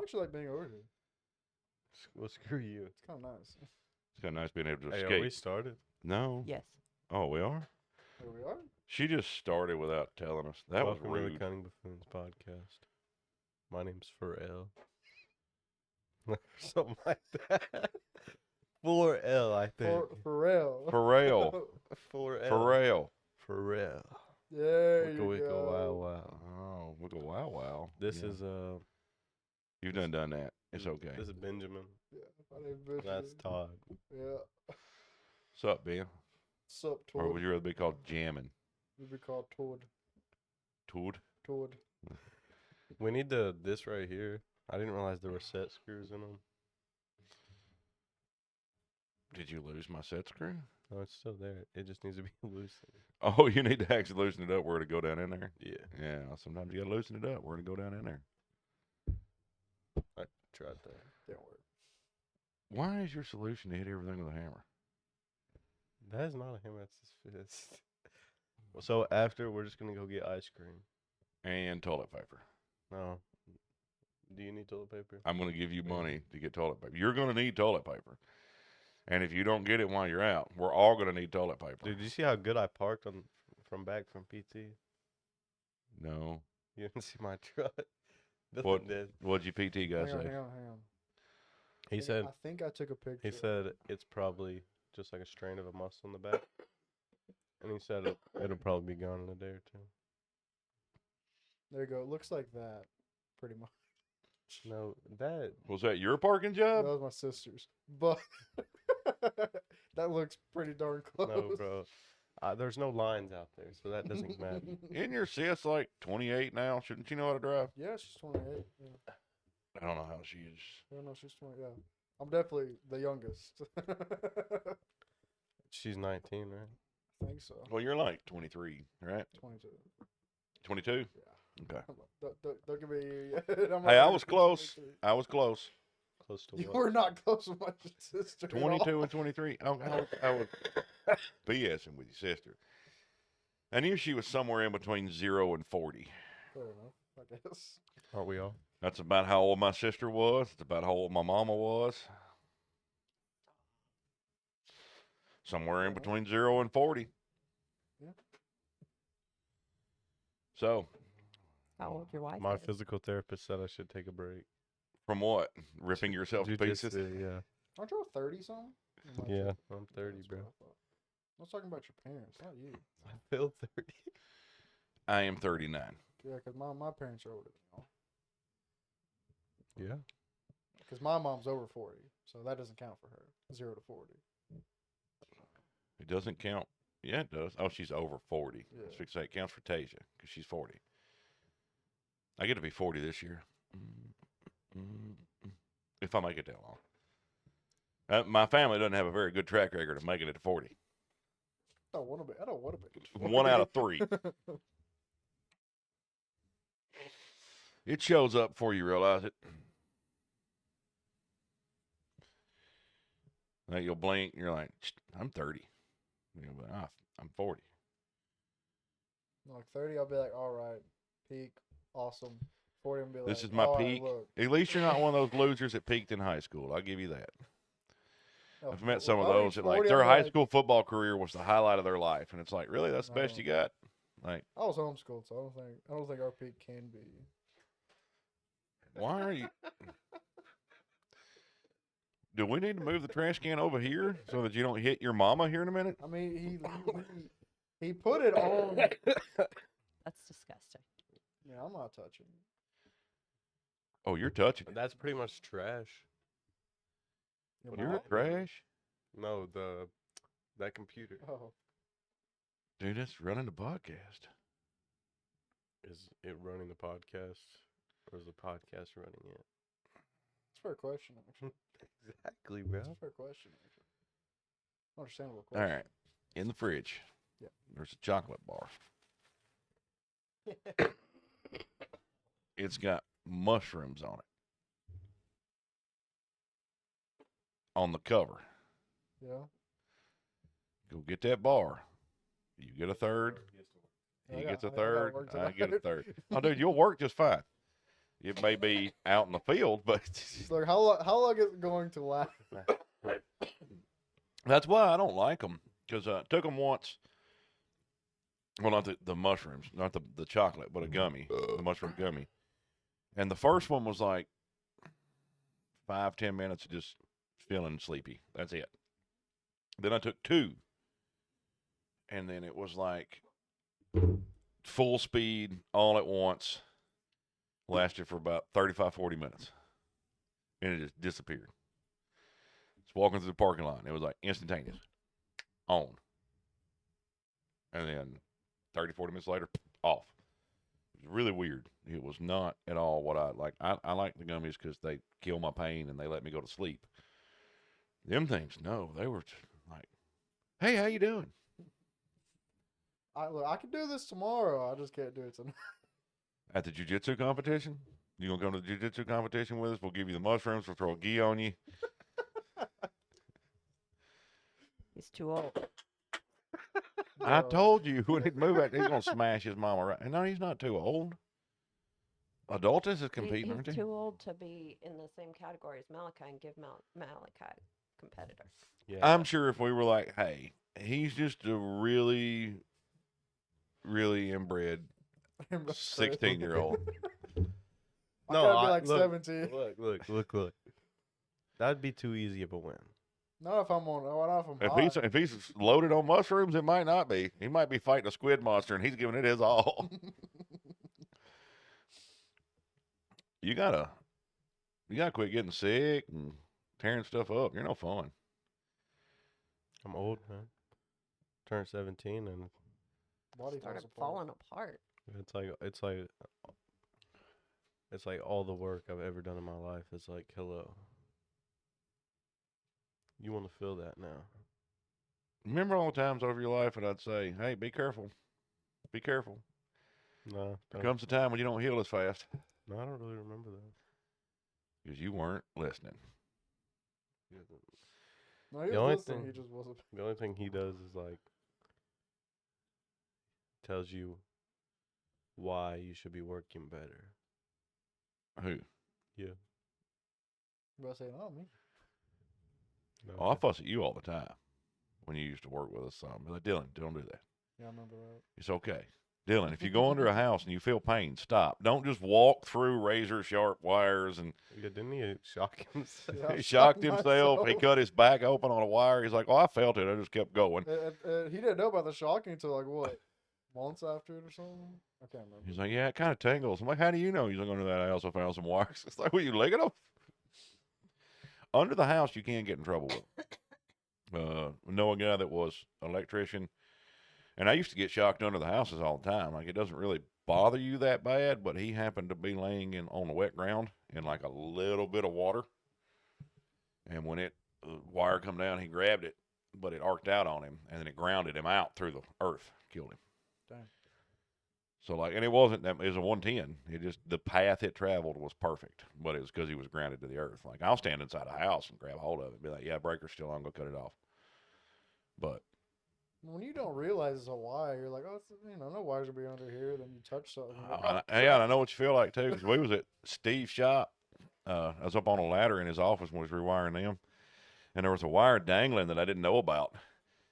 actually like being over here. Well, screw you. It's kind of nice. It's kind of nice being able to Hey, escape. are we started? No. Yes. Oh, we are? Here we are. She just started without telling us. That Welcome was to rude. the Cunning Buffoons podcast. My name's Pharrell. Something like that. 4L, I think. Pharrell. Pharrell. 4L. Pharrell. Pharrell. There Wicka you wicka go. wow wow. Oh, look a wow. This Yeah. is You've done that. It's okay. This is Benjamin. Yeah, my name's Benjamin. That's Todd. Yeah. What's up, Ben? Sup, Or Toad? would you rather be called Jammin'? You'd be called Toad. Toad? Toad. We need this right here. I didn't realize there were set screws in them. Did you lose my set screw? No, it's still there. It just needs to be loosened. Oh, you need to actually loosen it up where to go down in there? Yeah, Yeah, sometimes you got to loosen it up where to go down in there. I tried that. Didn't work. Why is your solution to hit everything with a hammer? That is not a hammer. That's his fist. So after, we're just gonna go get ice cream. And toilet paper. No. Do you need toilet paper? I'm going to give you money to get toilet paper. You're going to need toilet paper. And if you don't get it while you're out, we're all going to need toilet paper. Dude, did you see how good I parked from back from PT? No. You didn't see my truck. What? Dylan did. What'd your PT guy Hang on, say? hang on. He said I think I took a picture. he said it's probably just like a strain of a muscle in the back. And he said it'll probably be gone in a day or two. There you go. It looks like that, pretty much. No, that Was that your parking job? That was my sister's, but that looks pretty darn close. no, bro. There's no lines out there, so that doesn't matter. Isn't your sis like 28 now? Shouldn't she know how to drive? Yeah, she's 28. Yeah. I don't know how she is. Yeah, no, she's 20. Yeah, I'm definitely the youngest. She's 19, right? I think so. Well, you're like 23, right? 22. 22? Yeah. Okay. Don't give me. Hey, I was close. I was close. Close to You what? were not close with my sister. at all. 22 and 23. I was BSing with your sister. I knew she was somewhere in between 0 and 40. Fair enough, I guess. Aren't we all? That's about how old my sister was. It's about how old my mama was. Somewhere in between 0 and 40. Yeah. So, How old your wife My is? physical therapist said I should take a break. from what? Ripping yourself to pieces? Jiu-jitsu, yeah. Aren't you 30 something? Yeah, I'm 30, bro. I was talking about your parents, not you. I feel 30. I am 39. Yeah, because my parents are older than y'all. Yeah. Because my mom's over 40, so that doesn't count for her. 0 to 40. It doesn't count. Yeah, it does. Oh, she's over 40. Yeah. I was fixing to say it counts for Tasia because she's 40. I get to be 40 this year. If I make it that long. My family doesn't have a very good track record of making it to 40. I don't want to make it. To 1 out of 3. It shows up before you realize it. Like you'll blink and you're like, I'm 30. You'll be like, I'm 40. Like 30, I'll be like, all right, peak, awesome. 40, I'll be like, This is my all right, peak. look. At least you're not one of those losers that peaked in high school. I'll give you that. No, I've met some of I'll those reach that like 40, their I'll be high like, school football career was the highlight of their life, and it's like, really, that's the best No. you got? Like, I was homeschooled, so I don't think our peak can be. why are you? Do we need to move the trash can over here so that you don't hit your mama here in a minute? I mean, he put it on. That's disgusting. Yeah, I'm not touching. Oh, you're touching it. That's pretty much trash. Your You're mom? trash, No, that computer. Oh, dude. That's running the podcast. Is it running the podcast, or is the podcast running it? that's a fair question, actually. Exactly, bro. That's a fair question, actually. Understandable All question. right, in the fridge, Yeah. there's a chocolate bar. It's got mushrooms on it. On the cover. Yeah. Go get that bar. You get a third. I He got- gets a I gotta third. work I get a tonight. third. Oh, dude, you'll work just fine. It may be out in the field, but It's like how long is it going to last? that's why I don't like them. Because I took them once. Well, not the mushrooms, not the chocolate, but a gummy, the mushroom gummy. And the first one was like 5-10 minutes of just feeling sleepy. That's it. Then I took 2. And then it was like full speed all at once. Lasted for about 35-40 minutes. And it just disappeared. Just walking through the parking lot. And it was like instantaneous. On. And then 30-40 minutes later, off. It was really weird. It was not at all what I like. I like the gummies because they kill my pain and they let me go to sleep. Them things, no. They were like, hey, how you doing? I can do this tomorrow. I just can't do it tonight. At the jiu-jitsu competition? You gonna come to the jiu-jitsu competition with us? We'll give you the mushrooms. We'll throw a gi on you. He's too old. I told you when he'd move out, he's gonna smash his mama right. And no, he's not too old. Adults is competing, aren't He's they? too old to be in the same category as Malachi and give Malachi competitor. Yeah. I'm sure if we were like, hey, he's just a really, really inbred 16-year-old. I No, gotta be I- like look, 17. Look. That'd be too easy of a win. Not if I'm on. Not if I'm hot. If he's loaded on mushrooms, it might not be. He might be fighting a squid monster, and he's giving it his all. You gotta quit getting sick and tearing stuff up. You're no fun. I'm old, man. Turned 17, and Body Started falls apart. falling apart. it's like all the work I've ever done in my life is like, hello. You want to feel that now? Remember all the times over your life that I'd say, hey, be careful. Be careful. No, There comes a time when you don't heal as fast. no, I don't really remember that. Because you weren't listening. No, he The was only listening. thing- He just wasn't. The only thing he does is like tells you why you should be working better. Who? Yeah. But saying, oh me. No, Oh, I fuss at you all the time when you used to work with us. Be like, Dylan, don't do that. Yeah, I remember that. It's okay. Dylan, if you go under a house and you feel pain, stop. Don't just walk through razor sharp wires and yeah, didn't he shock himself? Yeah, I he shocked shocked himself. He myself. cut his back open on a wire. He's like, oh, I felt it. I just kept going. He didn't know about the shocking until like what, months after it or something. I can't remember. He's like, yeah, it kind of tingles. I'm like, how do you know? He's like, under that house, I found some wires. It's like, well, you licking them? Under the house, you can get in trouble with. Know a guy that was an electrician, and I used to get shocked under the houses all the time. Like, it doesn't really bother you that bad, but he happened to be laying on the wet ground in like a little bit of water, and when the wire come down, he grabbed it, but it arced out on him, and then it grounded him out through the earth, killed him. Dang. So like, and it wasn't that, it was a 110. It just, the path it traveled was perfect, but it was because he was grounded to the earth. Like, I'll stand inside a house and grab a hold of it and be like, yeah, breaker's still on, go cut it off. But When you don't realize it's a wire, you're like, oh, it's, no wires will be under here. Then you touch something. you're like, oh, yeah, and I know what you feel like too, because we was at Steve's shop. I was up on a ladder in his office when he was rewiring them, and there was a wire dangling that I didn't know about,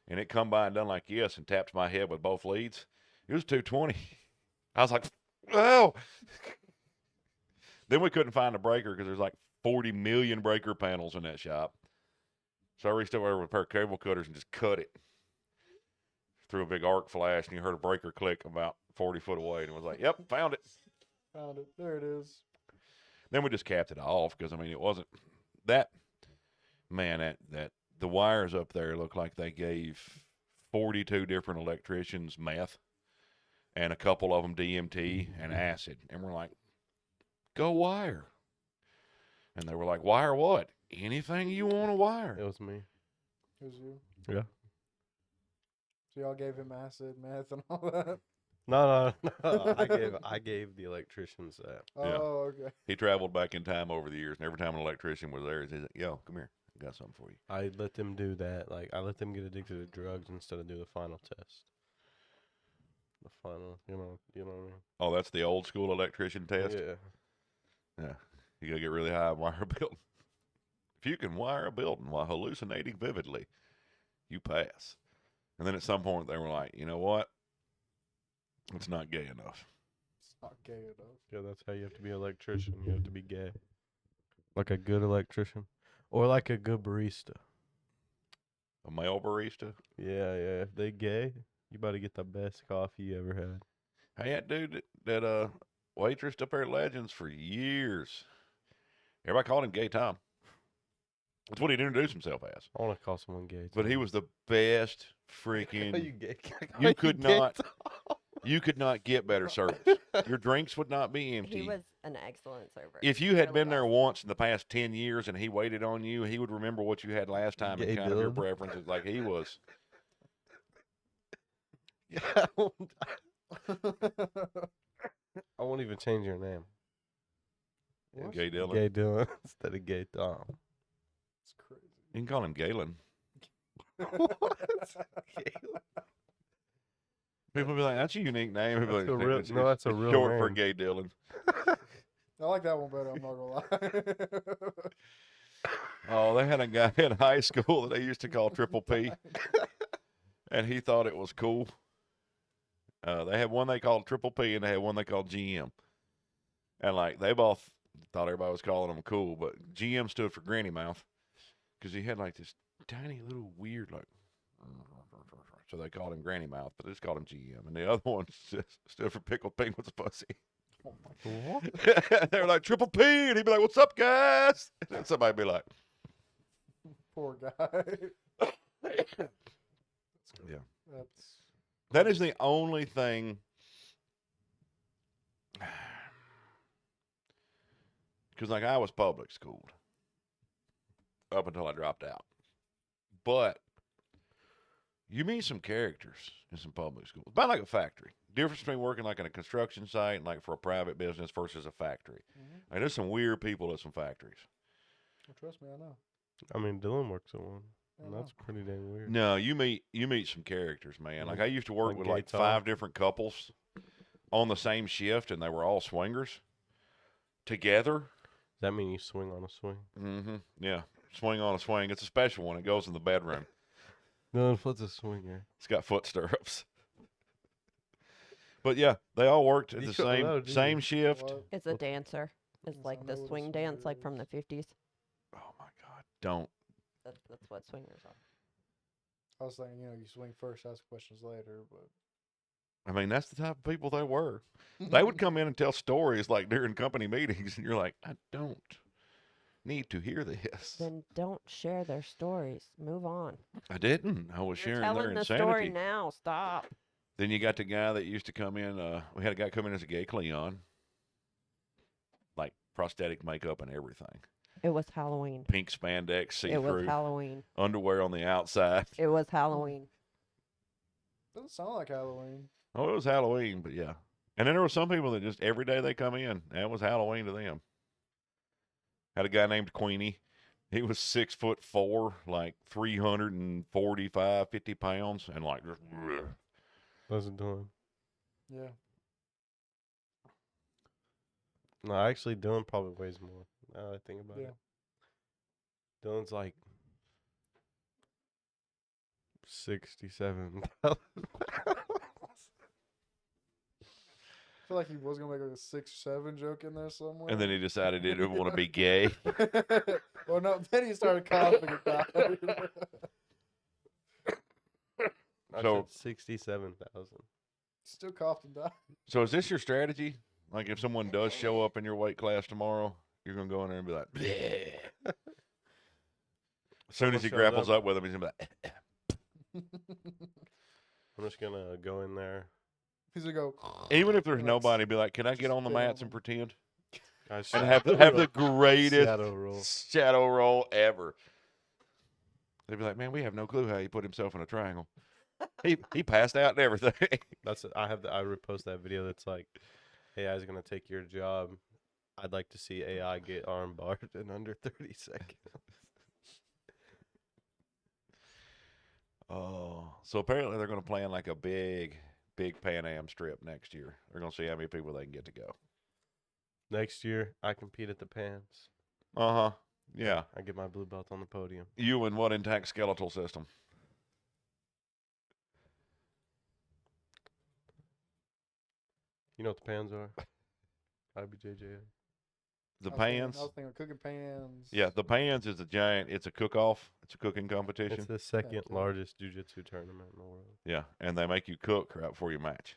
and it come by and done like this and tapped my head with both leads. It was 220. I was like, oh. Then we couldn't find a breaker because there's like 40 million breaker panels in that shop. So I reached over with a pair of cable cutters and just cut it. Threw a big arc flash, and you heard a breaker click about 40 foot away, and was like, yep, found it. found it. There it is. Then we just capped it off because, I mean, it wasn't that, man, that the wires up there look like they gave 42 different electricians meth and a couple of them DMT and acid. And we're like, go wire. And they were like, wire what? Anything you want to wire. It was me. It was you. Yeah. So y'all gave him acid, meth, and all that. No. I gave the electricians that. Yeah. Oh, okay. He traveled back in time over the years, and every time an electrician was there, he'd say, yo, come here. I got something for you. I let them do that. Like, I let them get addicted to drugs instead of do the final test. The final, you know what I mean? Oh, that's the old school electrician test? Yeah. Yeah, you gotta get really high and wire a building. If you can wire a building while hallucinating vividly, you pass. And then at some point they were like, you know what? It's not gay enough. It's not gay enough. Yeah, that's how you have to be an electrician. You have to be gay. Like a good electrician. Or like a good barista. A male barista. Yeah. If they gay, you about to get the best coffee you ever had. Hey, that dude that waitressed up there at Legends for years. Everybody called him Gay Tom. That's what he'd introduce himself as. I want to call someone gay. But he was the best freaking. you gay? You could not. You could not get better service. Your drinks would not be empty. He was an excellent server. If you had Really been there was. once in the past 10 years and he waited on you, he would remember what you had last time Gay and kind of your Dylan. preferences. Like he was. Yeah. I won't even change your name. What? Gay Dylan. Gay Dylan instead of Gay Tom. It's crazy. You can call him Galen. People be like, that's a unique name. People That's be a like, real- "It's- no, that's a it's real short for name." Gay Dylan. I like that one better. I'm not gonna lie. Oh, they had a guy in high school that they used to call Triple P, and he thought it was cool. They had one they called Triple P, and they had one they called GM. And, like, they both thought everybody was calling him cool, but GM stood for Granny Mouth because he had, like, this tiny little weird, like, so they called him Granny Mouth, but they just called him GM. And the other one stood for Pickled Penguin's Pussy. Oh my What? They were like, Triple P, and he'd be like, what's up, guys? And then somebody'd be like, poor guy. yeah. That's That is the only thing. Because, like, I was public schooled up until I dropped out. But you meet some characters in some public schools. About like a factory. Difference between working like in a construction site and like for a private business versus a factory. Like, there's some weird people at some factories. well, trust me, I know. I mean, Dylan works at one. And I that's pretty dang weird. No, you meet some characters, man. Like, I used to work Like with gay like Tom? 5 different couples on the same shift, and they were all swingers together. Does that mean you swing on a swing? Mm-hmm. Yeah. Swing on a swing. It's a special one. It goes in the bedroom. Dylan, what's a swinger? It's got foot stirrups. But yeah, they all worked at You the don't know, do same you? shift. What? It's a dancer. It's Yes, like I the know what a swing dance, swinger like from the 50s. Oh my God. Don't. That's what swingers are. I was thinking, you swing first, ask questions later, but I mean, that's the type of people they were. They would come in and tell stories like during company meetings, and you're like, I don't need to hear this. Then don't share their stories. Move on. I didn't. I was You're sharing their telling the insanity. story now. Stop. Then you got the guy that used to come in. We had a guy come in as a gay Cleon, like prosthetic makeup and everything. It was Halloween. Pink spandex, It was see-through, Halloween. underwear on the outside. It was Halloween. doesn't sound like Halloween. Oh, it was Halloween, but yeah. And then there were some people that just every day they come in, that was Halloween to them. Had a guy named Queenie. He was 6'4", like 345, 50 pounds, and like just. How's it doing? Yeah. No, actually, Dylan probably weighs more. Now that I think about Yeah. it. Dylan's like 67,000 pounds. I feel like he was gonna make like a 6'7" joke in there somewhere. And then he decided he didn't want to be gay. well, no. Then he started coughing and died. I So- said 67,000. Still coughed and died. So is this your strategy? Like if someone does show up in your weight class tomorrow, you're gonna go in there and be like, bleh. As soon as he shows grapples up- up with him, he's gonna be like, I'm just gonna go in there. He's gonna go. even if there's Let's nobody, be like, can I get just on the spit on mats and him. pretend? I And have the greatest shadow roll. shadow roll ever. They'd be like, man, we have no clue how he put himself in a triangle. He passed out and everything. That's I repost that video that's like, AI is gonna take your job. I'd like to see AI get arm barred in under 30 seconds. Oh, so apparently they're going to plan like a big Pan Am strip next year. They're going to see how many people they can get to go. Next year, I compete at the pants. Yeah. I get my blue belt on the podium. You and what intact skeletal system? You know what the pans are? IBJJF. The I pans? was thinking cooking pans. Yeah, the pans is a giant. It's a cook-off. It's a cooking competition. It's the second yeah. largest jiu-jitsu tournament in the world. Yeah, and they make you cook right before you match.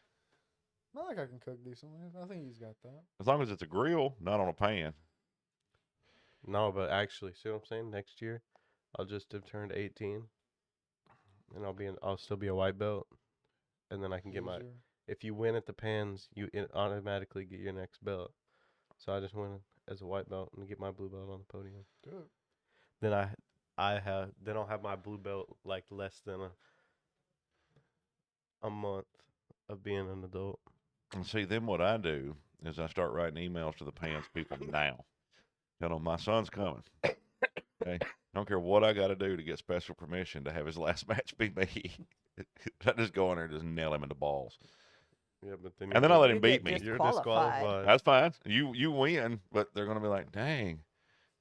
Not like I can cook decently. I think he's got that. As long as it's a grill, not on a pan. No, but actually, see what I'm saying? Next year, I'll just have turned 18, and I'll still be a white belt, and then I can get my. Easier. If you win at the pans, you automatically get your next belt. So I just went as a white belt and get my blue belt on the podium. Do it. Then I'll have my blue belt like less than a month of being an adult. And see, then what I do is I start writing emails to the pants people now. Tell them my son's coming. Okay, don't care what I got to do to get special permission to have his last match be me. I just go in there and just nail him in the balls. Yeah, but then And then I let You him get beat me. you're disqualified. disqualified. That's fine. You win, but they're gonna be like, "Dang,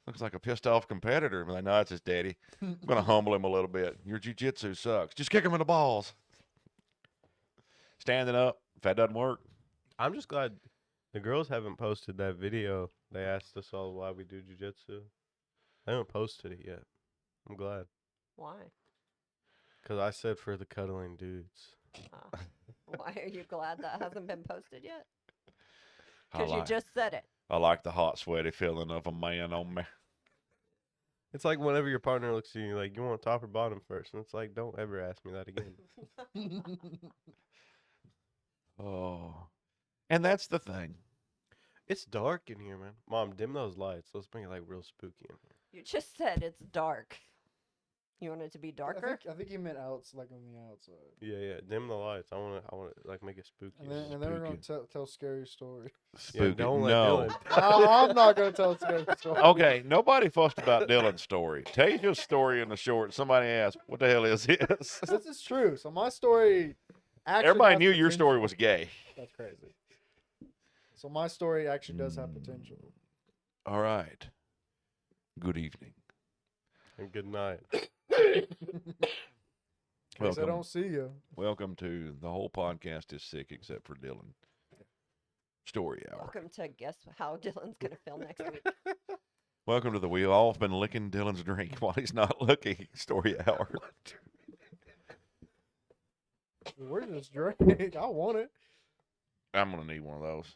looks like a pissed off competitor." I'm like, "No, it's his daddy. I'm gonna humble him a little bit. Your jiu-jitsu sucks. Just kick him in the balls." Standing up. If that doesn't work, I'm just glad the girls haven't posted that video. They asked us all why we do jujitsu. They haven't posted it yet. I'm glad. Why? Because I said for the cuddling dudes. Why are you glad that hasn't been posted yet? I Because you like, just said it. I like the hot, sweaty feeling of a man on me. It's like whenever your partner looks at you like, you want top or bottom first? And it's like, don't ever ask me that again. Oh, and that's the thing. It's dark in here, man. Mom, dim those lights. Let's make it like real spooky in here. You just said it's dark. You want it to be I darker? think he meant like on the outside. Yeah. Dim the lights. I want to like make it spooky. And then we're gonna tell scary stories. Yeah, don't let no. Dylan. I'm not gonna tell a scary story. Okay, nobody fussed about Dylan's story. Tell your story in the short. Somebody asked, "What the hell is this?" This is true. So my story. Actually Everybody has knew your story potential. was gay. That's crazy. So my story actually does have potential. All right. Good evening. And good night. In case I Welcome. don't see you. Welcome to the whole podcast is sick except for Dylan. Story hour. Welcome to guess how Dylan's going to feel next week. Welcome to the we've all been licking Dylan's drink while he's not looking. Story hour. Where's this drink? I want it. I'm gonna need one of those.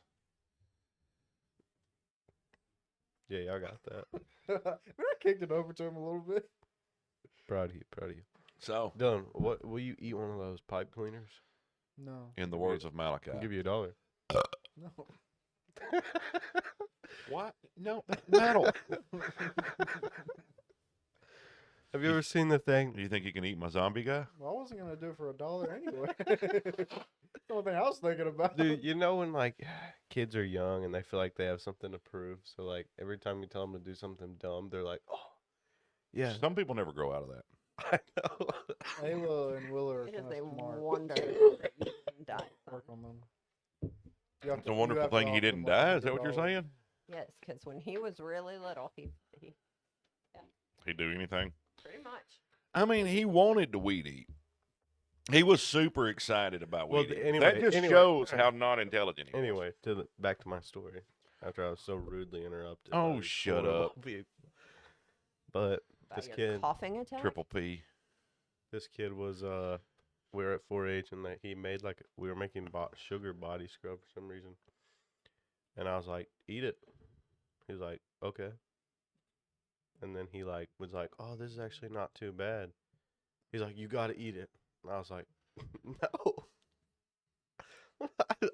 Yeah, y'all got that. I kicked it over to him a little bit. Proud of you. Proud of you. So, Dylan, what will you eat one of those pipe cleaners? No. in the words of Malachi, I'll give you $1. No. what? No, that's metal. Have you ever seen the thing? Do you think you can eat my zombie guy? Well, I wasn't gonna do it for $1 anyway. That's the only thing I was thinking about. Dude, you know when like kids are young and they feel like they have something to prove. So like every time you tell them to do something dumb, they're like, "Oh, yeah." Some people never grow out of that. I know. Ayla and Willa are It is kind a of smart. wonder that you didn't die. Work on them. You have It's to- a you wonderful have to thing he offer didn't them, like, die. Is that what you're $100. saying? Yes, because when he was really little, he He'd do anything. pretty much. I mean, he wanted to weed eat. He was super excited about Well, weed eating. anyway- That just anyway. shows how not intelligent he was. Anyway, back to my story. After I was so rudely interrupted. Oh, by these shut horrible up. people. But About this your kid, coughing attack. Triple P. this kid was we were at 4-H and he made like we were making sugar body scrub for some reason, and I was like, "Eat it." He was like, "Okay." And then he like was like, "Oh, this is actually not too bad." He's like, "You got to eat it." And I was like, "No,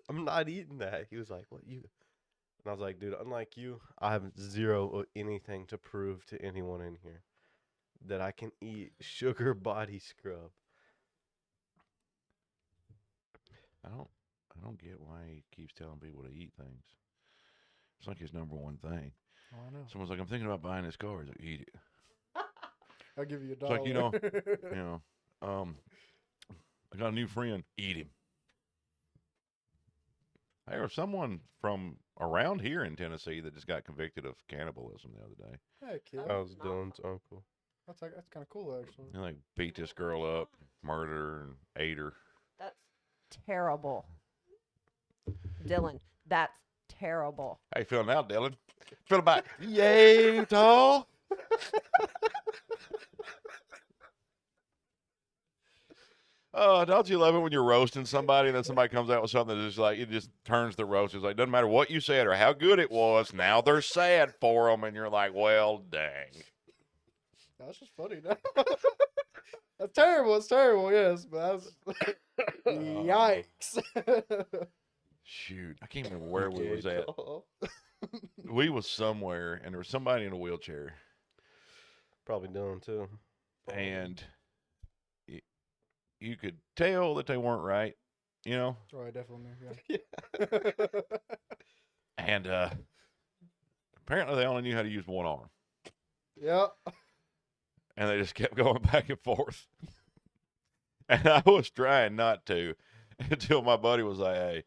I'm not eating that." He was like, "What you?" And I was like, "Dude, unlike you, I have zero anything to prove to anyone in here that I can eat sugar body scrub." I don't get why he keeps telling people to eat things. It's like his number one thing. Oh, I know. Someone's like, "I'm thinking about buying this car." He's like, "Eat it." I'll give you $1. It's like, you know, I got a new friend. Eat him. There was someone from around here in Tennessee that just got convicted of cannibalism the other day. Heck yeah. That was Dylan's uncle. That's kind of cool, actually. They like beat this girl up, murdered her, and ate her. That's terrible. Dylan, that's terrible. How you feeling now, Dylan? Feeling about yay tall? Oh, don't you love it when you're roasting somebody and then somebody comes out with something that just like, it just turns the roast. It's like, doesn't matter what you said or how good it was. Now they're sad for them. And you're like, well, dang. That's just funny. That's terrible. It's terrible, yes. But that's... Yikes. Shoot. I can't remember where we was at. We was somewhere and there was somebody in a wheelchair. Probably Dylan, too. And you could tell that they weren't right, you know? Right, definitely. Yeah. And apparently they only knew how to use one arm. Yep. And they just kept going back and forth. And I was trying not to until my buddy was like, hey,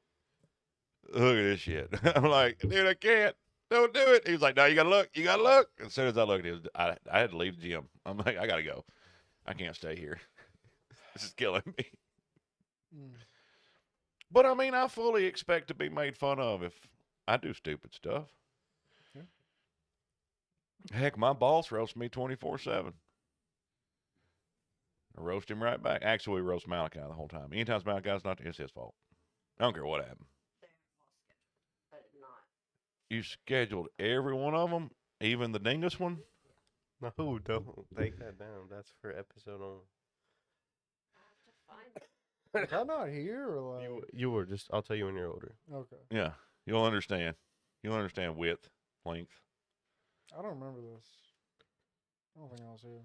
look at this shit. I'm like, dude, I can't. Don't do it. He was like, no, you got to look. You got to look. As soon as I looked, I had to leave the gym. I'm like, I got to go. I can't stay here. This is killing me. Mm. But, I mean, I fully expect to be made fun of if I do stupid stuff. Yeah. Heck, my boss roasts me 24/7. I roast him right back. Actually, we roast Malachi the whole time. Anytime Malachi's not there, it's his fault. I don't care what happened. I did not. You scheduled every one of them, even the dingus one? No, don't take that down. That's for episode on. I have to find it. Was I not here or like? You were just, I'll tell you when you're older. Okay. Yeah, you'll understand. You'll understand width, length. I don't remember this. I don't think I was here.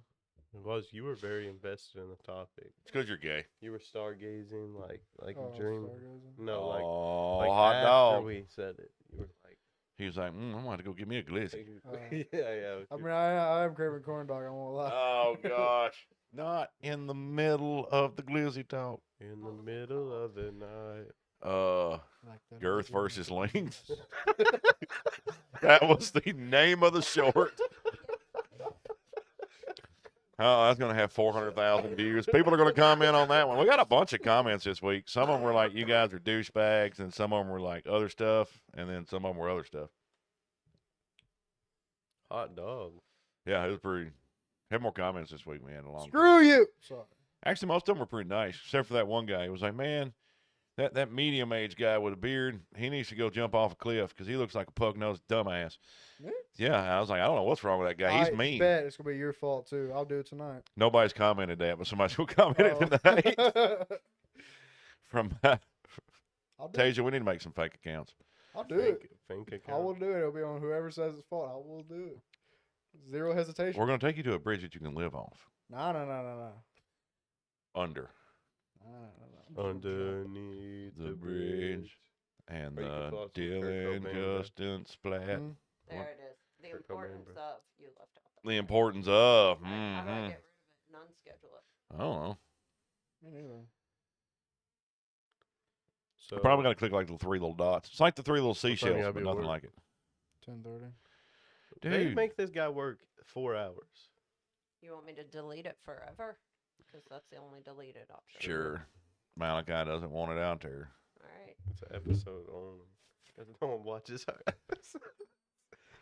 It was, you were very invested in the topic. It's because you're gay. You were stargazing, like Oh, dreaming. stargazing? No, Oh, like hot after dog. we said it, you were like, He was like, I'm going to have to go get me a glizzy. yeah. I mean, I am craving corn dog. I won't lie. Oh, gosh. Not in the middle of the glizzy talk. In the middle of the night. Like that. Girth versus length. That was the name of the short. Oh, that's going to have 400,000 views. People are going to comment on that one. We got a bunch of comments this week. Some of them were like, you guys are douchebags, and some of them were like other stuff, and then some of them were other stuff. Hot dog. Yeah, it was pretty. Had more comments this week, man. Screw you. Sorry. Actually, most of them were pretty nice, except for that one guy. He was like, man, that medium-aged guy with a beard, he needs to go jump off a cliff because he looks like a pug-nosed dumbass. Me? Yeah, I was like, I don't know what's wrong with that guy. He's I mean. bet it's gonna be your fault too. I'll do it tonight. Nobody's commented that, but somebody's going to comment it tonight. Oh. From I'll do it. Tasia, we need to make some fake accounts. I'll do it. Think I account. will do it. It'll be on whoever says it's fault. I will do it. Zero hesitation. We're going to take you to a bridge that you can live off. No. Under Underneath the bridge and Or you can the pull out some Kurt Dylan Cobain, bro. Justin splat. Mm. There it is. The Kurt Cobain, importance bro. of you left out. The importance of. How do I Mm-hmm. get rid of it and unschedule it? I don't know. Me neither. So, Probably got to click like the three little dots. It's like the three little time you seashells, gotta but be at nothing work? like it. 10:30. they Dude. make this guy work 4 hours. You want me to delete it forever? Because that's the only deleted option. Sure. Malachi doesn't want it out there. All right. It's an episode only. 'Cause no one watches our episode.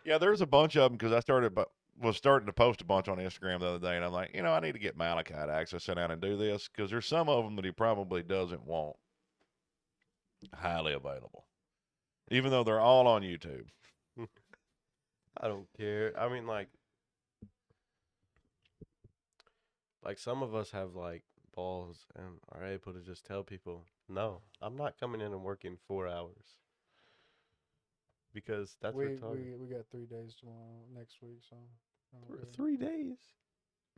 Yeah, there's a bunch of them because I was starting to post a bunch on Instagram the other day, and I'm like, I need to get Malachi to actually sit down and do this because there's some of them that he probably doesn't want highly available, even though they're all on YouTube. I don't care. I mean, like some of us have like balls and are able to just tell people, no, I'm not coming in and working 4 hours because that's we retarded. we got 3 days tomorrow next week, so. I don't really- 3 days.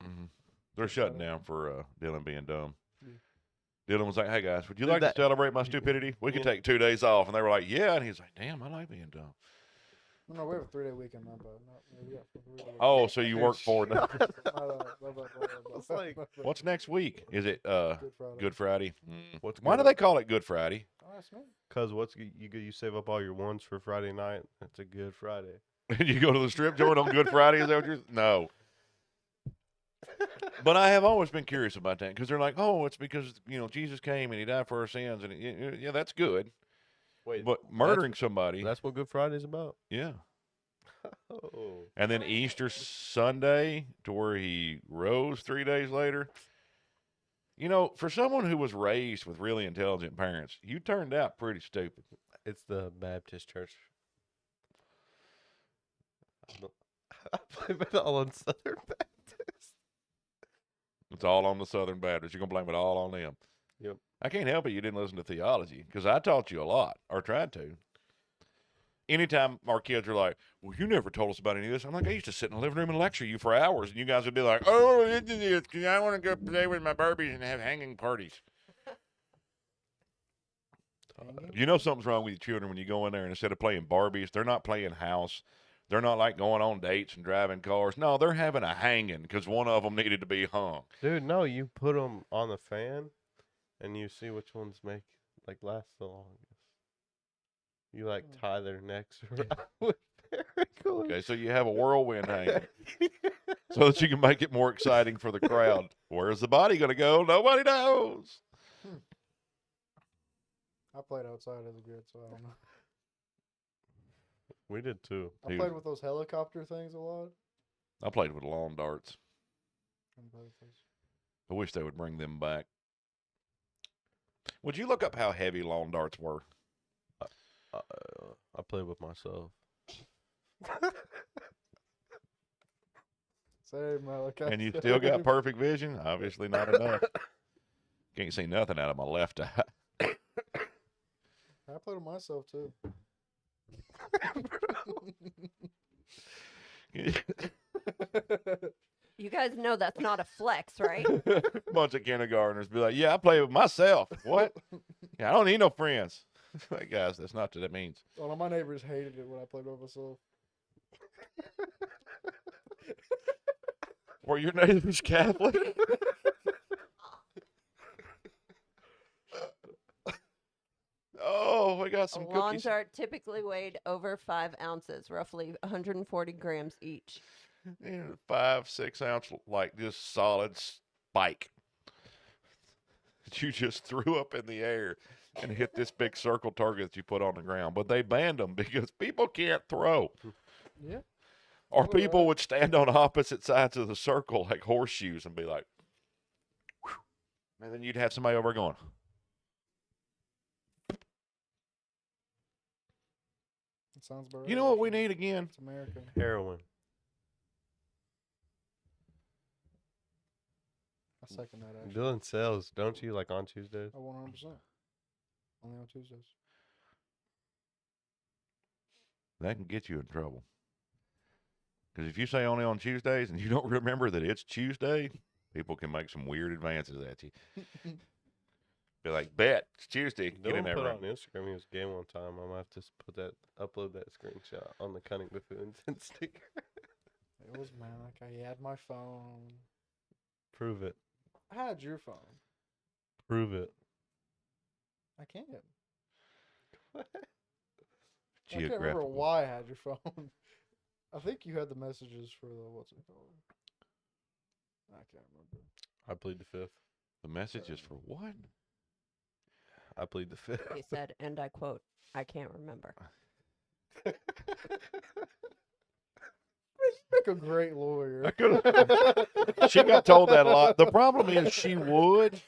Mm-hmm. They're shutting down for Dylan being dumb. Yeah. Dylan was like, hey, guys, would you Dude, like to that- celebrate my stupidity? We can take 2 days off. And they were like, yeah. And he's like, damn, I like being dumb. No, we have a 3-day weekend. My bad. We got 3 days. Oh, so you work for My bad, my bad. It's like- What's next week? Is it Good Friday. Good Friday? What's Why do good? they call it Good Friday? I That's me. Cause you save up all your ones for Friday night. That's a good Friday. And you go to the strip joint on Good Friday? Is that what you're? No. But I have always been curious about that because they're like, oh, it's because Jesus came and he died for our sins, and yeah, that's good. Wait, But murdering somebody, that's what Good Friday's about. yeah. Oh, And then Easter Sunday, to where he rose 3 days later. For someone who was raised with really intelligent parents, you turned out pretty stupid. it's the Baptist church. I blame it all on Southern Baptist. It's all on the Southern Baptists. You're going to blame it all on them. Yep. I can't help it you didn't listen to theology because I taught you a lot, or tried to. Anytime our kids are like, well, you never told us about any of this. I'm like, I used to sit in the living room and lecture you for hours, and you guys would be like, oh, I want to go play with my Barbies and have hanging parties. Something's wrong with your children when you go in there and instead of playing Barbies, they're not playing house. They're not like going on dates and driving cars. No, they're having a hanging because one of them needed to be hung. Dude, no, you put them on the fan, and you see which ones last the longest. You tie their necks around with paracord. Okay, so you have a whirlwind hanging so that you can make it more exciting for the crowd. Where's the body going to go? Nobody knows. I played outside as a kid, so I don't know. We did too. I played with those helicopter things a lot. I played with lawn darts. And played with those. I wish they would bring them back. Would you look up how heavy lawn darts were? I played with myself. Same, Malachi. And you still got perfect vision? Obviously not enough. Can't see nothing out of my left eye. I played with myself too. You guys know that's not a flex, right? Bunch of kindergartners be like, yeah, I play with myself. What? Yeah, I don't need no friends. Like, guys, that's not what that means. One of my neighbors hated it when I played with myself. Were your neighbors Catholic? Oh, we got some A lawn cookies. dart typically weighed over 5 ounces, roughly 140 grams each. 5, 6 ounce, like just solid spike that you just threw up in the air and hit this big circle target that you put on the ground. But they banned them because people can't throw. Yeah. Or people would stand on opposite sides of the circle like horseshoes and be like, whew. And then you'd have somebody over going, It sounds about right. you know what we need again? It's American. Heroin. I second that, actually. Dylan sells, don't you? On Tuesdays? Oh, 100%. Only on Tuesdays. That can get you in trouble. Because if you say only on Tuesdays and you don't remember that it's Tuesday, people can make some weird advances at you. Be like, bet, it's Tuesday. Get in Dylan there. put Right. on Instagram he was game one time. I'm gonna have to upload that screenshot on the Cunning Buffoons and sticker. It was Malachi. He had my phone. Prove it. I had your phone. Prove it. I can't. I can't Geographical. remember why I had your phone. I think you had the messages for the what's it called? I can't remember. I plead the fifth. The message is for what? I plead the fifth. He said, and I quote, I can't remember. Like a great lawyer. She got told that a lot. The problem is she would,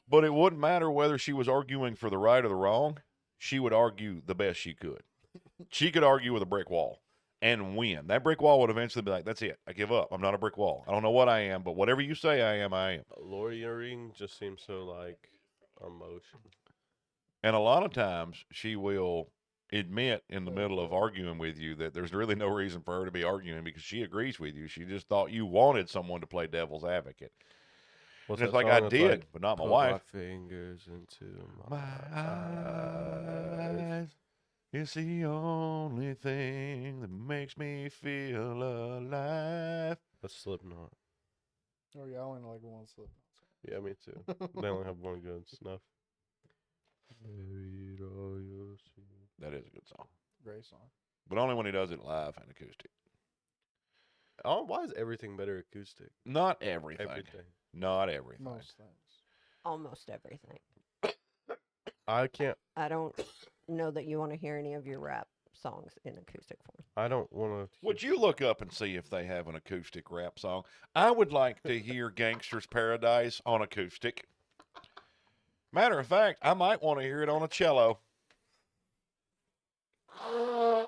but it wouldn't matter whether she was arguing for the right or the wrong. She would argue the best she could. She could argue with a brick wall and win. That brick wall would eventually be like, that's it. I give up. I'm not a brick wall. I don't know what I am, but whatever you say I am, I am. Lawyering just seems so emotion. And a lot of times she will admit in the middle of arguing with you that there's really no reason for her to be arguing because she agrees with you. She just thought you wanted someone to play devil's advocate. What's And it's that like, song I that's did, but not my put wife. My fingers into My eyes is the only thing that makes me feel alive. That's Slipknot. Oh yeah, I only like one slip. Yeah, me too. They only have one good snuff. That is a good song, Great song. but only when he does it live and acoustic. Oh, why is everything better acoustic? Not everything. Everything. Not everything. Most things. Almost everything. I can't. I don't know that you want to hear any of your rap songs in acoustic form. I don't want to. Would you look up and see if they have an acoustic rap song? I would like to hear Gangster's Paradise on acoustic. Matter of fact, I might want to hear it on a cello.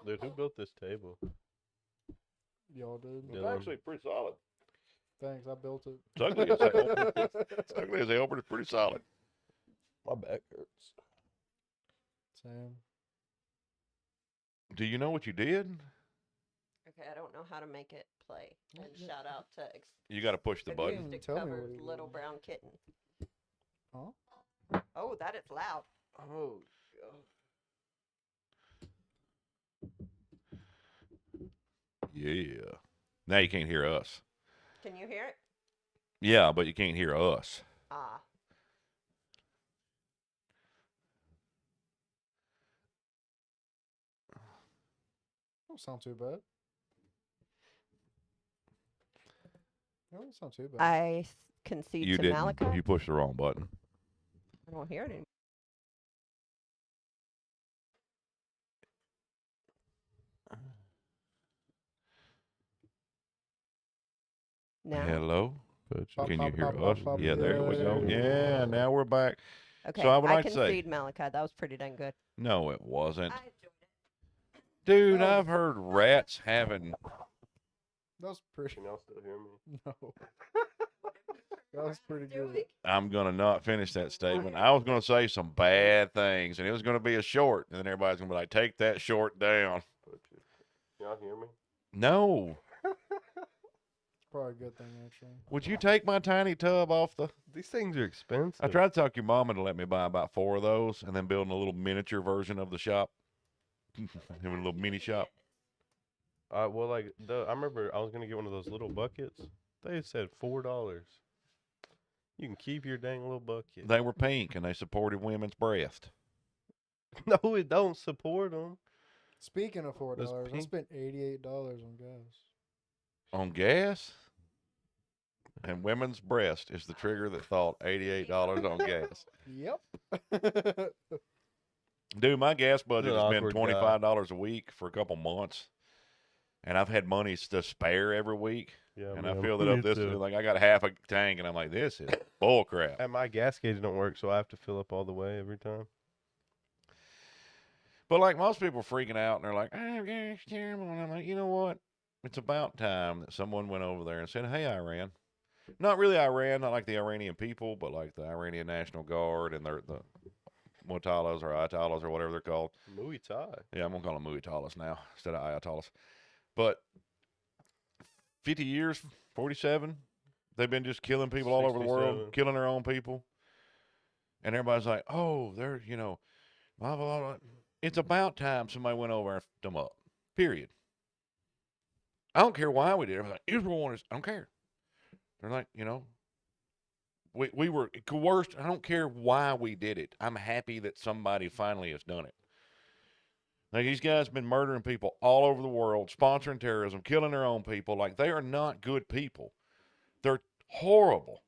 Dude, who built this table? Y'all did. It's Dylan. actually pretty solid. Thanks, I built it. It's ugly as hell. It's ugly as hell, but it's pretty solid. My back hurts. Sam. Do you know what you did? Okay, I don't know how to make it play. And shout out to You got to push the button. Acoustic Tell me what Covers you Little did. Brown Kitten. Huh? Oh, that is loud. Oh, Yeah. Now you can't hear us. Can you hear it? Yeah, but you can't hear us. Ah. Don't sound too bad. Don't sound too bad. I concede You to didn't. Malachi. You pushed the wrong button. I don't hear it anymore. Now. Hello? Pop, Can you pop, hear pop, us? pop, pop. Yeah, there we go. Yeah. Yeah, now we're back. Okay, So I would I like to say- concede Malachi. That was pretty dang good. No, it wasn't. I enjoyed it. Dude, Oh. I've heard rats having. That was pretty. can y'all still hear me? No. That was pretty good. Doing. I'm going to not finish that statement. I was going to say some bad things, and it was going to be a short. And then everybody's going to be like, take that short down. Y'all hear me? No. It's probably a good thing, actually. Would you take my tiny tub off the. These things are expensive. I tried to talk your mama to let me buy about 4 of those and then building a little miniature version of the shop. Having a little mini shop. Well, like I remember I was gonna get one of those little buckets. They said $4. You can keep your dang little bucket. They were pink and they supported women's breast. No, it don't support them. Speaking of $4, I pink- spent $88 on gas. On gas? And women's breast is the trigger that thought $88 on gas. Yep. Dude, my gas budget You're has an been awkward guy. $25 a week for a couple months. And I've had money to spare every week. Yeah, And I man, filled it me up this too. like I got half a tank and I'm like, this is bull crap. And my gas gauge don't work, so I have to fill up all the way every time. But like most people are freaking out and they're like, oh, gas terrible. And I'm like, you know what? It's about time that someone went over there and said, hey, Iran. Not really Iran, not like the Iranian people, but like the Iranian National Guard and the Mu'talas or Ayatollahs or whatever they're called. Muay Thai. Yeah, I'm going to call them Mu'talas now instead of Ayatollahs. But 50 years, 47, they've been just killing people all over the world, 67. killing their own people. And everybody's like, oh, they're, blah, blah, blah. It's about time somebody went over and f***ed them up. Period. I don't care why we did it. I was like, Israel wanted us. I don't care. They're like, we were coerced. I don't care why we did it. I'm happy that somebody finally has done it. Like, these guys have been murdering people all over the world, sponsoring terrorism, killing their own people. Like, they are not good people. They're horrible.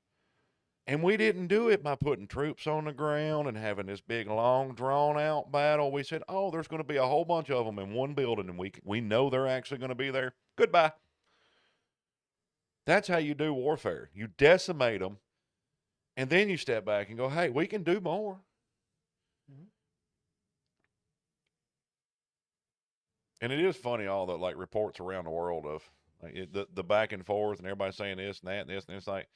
And we didn't do it by putting troops on the ground and having this big, long, drawn-out battle. We said, oh, there's going to be a whole bunch of them in one building, and we know they're actually going to be there. Goodbye. That's how you do warfare. You decimate them, and then you step back and go, hey, we can do more. Mhm. And it is funny, all the like reports around the world of like the back and forth, and everybody saying this and that and this, and it's like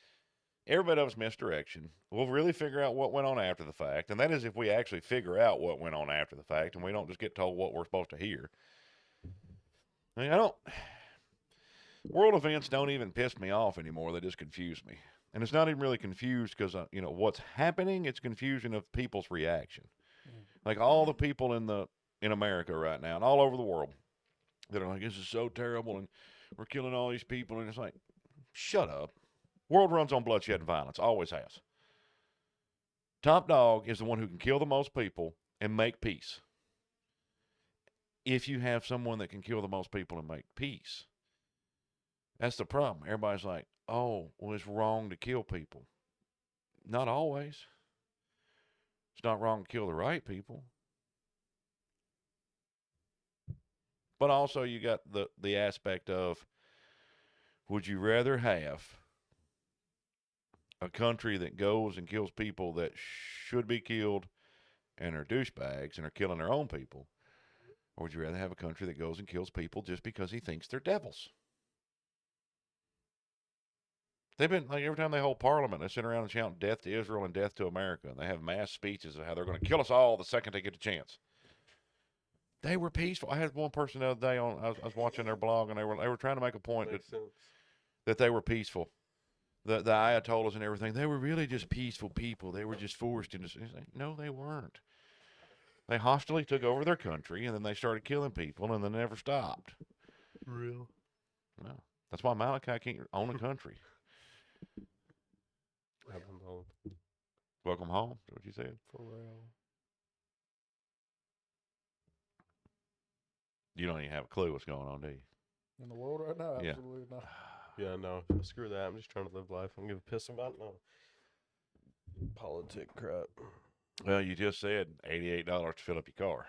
every bit of it's misdirection. We'll really figure out what went on after the fact, and that is if we actually figure out what went on after the fact, and we don't just get told what we're supposed to hear. I mean, world events don't even piss me off anymore. They just confuse me. And it's not even really confused because, what's happening, it's confusion of people's reaction. Like all the people in America right now and all over the world that are like, this is so terrible and we're killing all these people. And it's like, shut up. World runs on bloodshed and violence. Always has. Top dog is the one who can kill the most people and make peace. If you have someone that can kill the most people and make peace, that's the problem. Everybody's like, oh, well, it's wrong to kill people. Not always. It's not wrong to kill the right people. But also you got the aspect of, would you rather have a country that goes and kills people that should be killed and are douchebags and are killing their own people? Or would you rather have a country that goes and kills people just because he thinks they're devils? They've been, like, every time they hold parliament, they sit around and shout death to Israel and death to America. And they have mass speeches of how they're going to kill us all the second they get a chance. They were peaceful. I had one person the other day on, I was watching their blog, and they were trying to make a point that they were peaceful. The Ayatollahs and everything, they were really just peaceful people. They were just forced into, no, they weren't. They hostily took over their country, and then they started killing people, and then they never stopped. Real. No. That's why Malachi can't own a country. Welcome home. Is that what you said? For real. You don't even have a clue what's going on, do you? In the world right now? Yeah. Absolutely not. Yeah, no. Screw that. I'm just trying to live life. I don't give a piss about no politic crap. Well, you just said $88 to fill up your car.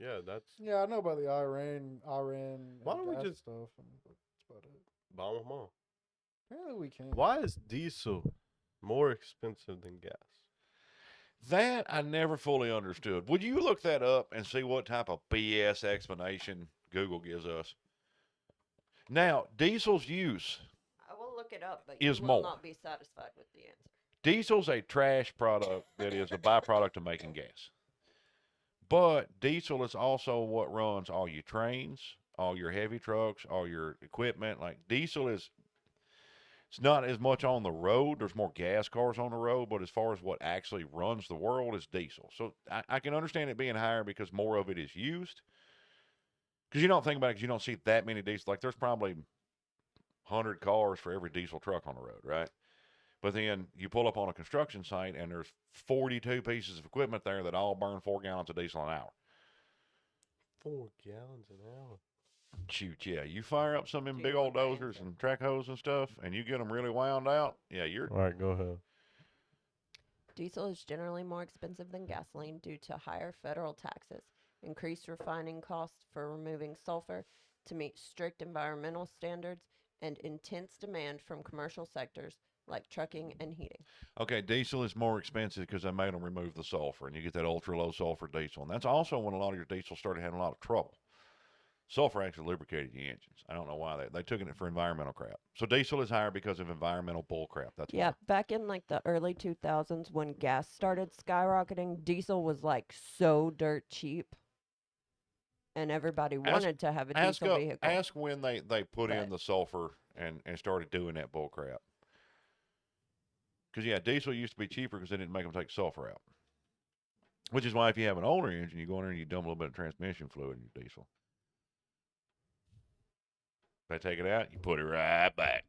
Yeah, that's Yeah, I know about the Iran Why don't we gas just- stuff. And that's about it. bomb them all. Apparently we can. Why is diesel more expensive than gas? That I never fully understood. Would you look that up and see what type of BS explanation Google gives us? Now, diesel's use. I will look it up, but Is you will more. not be satisfied with the answer. Diesel's a trash product that is a byproduct of making gas. But diesel is also what runs all your trains, all your heavy trucks, all your equipment. Like, diesel is, it's not as much on the road. There's more gas cars on the road, but as far as what actually runs the world is diesel. So I can understand it being higher because more of it is used. Because you don't think about it, because you don't see that many diesel. Like, there's probably 100 cars for every diesel truck on the road, right? But then you pull up on a construction site, and there's 42 pieces of equipment there that all burn 4 gallons of diesel an hour. 4 gallons an hour. Shoot, yeah. You fire up some of them Gee, big what old the dozers answer? and track hose and stuff, and you get them really wound out, yeah, you're... All right, go ahead. Diesel is generally more expensive than gasoline due to higher federal taxes, increased refining costs for removing sulfur to meet strict environmental standards, and intense demand from commercial sectors like trucking and heating. Okay, diesel is more expensive because they made them remove the sulfur, and you get that ultra-low sulfur diesel. And that's also when a lot of your diesel started having a lot of trouble. Sulfur actually lubricated the engines. I don't know why they took it for environmental crap. So diesel is higher because of environmental bull crap. That's Yeah, why. back in like the early 2000s when gas started skyrocketing, diesel was like so dirt cheap. And everybody wanted to have a diesel vehicle. Ask when they put in But- the sulfur and started doing that bull crap. Because, yeah, diesel used to be cheaper because they didn't make them take sulfur out. Which is why if you have an older engine, you go in there and you dump a little bit of transmission fluid in your diesel. They take it out, you put it right back.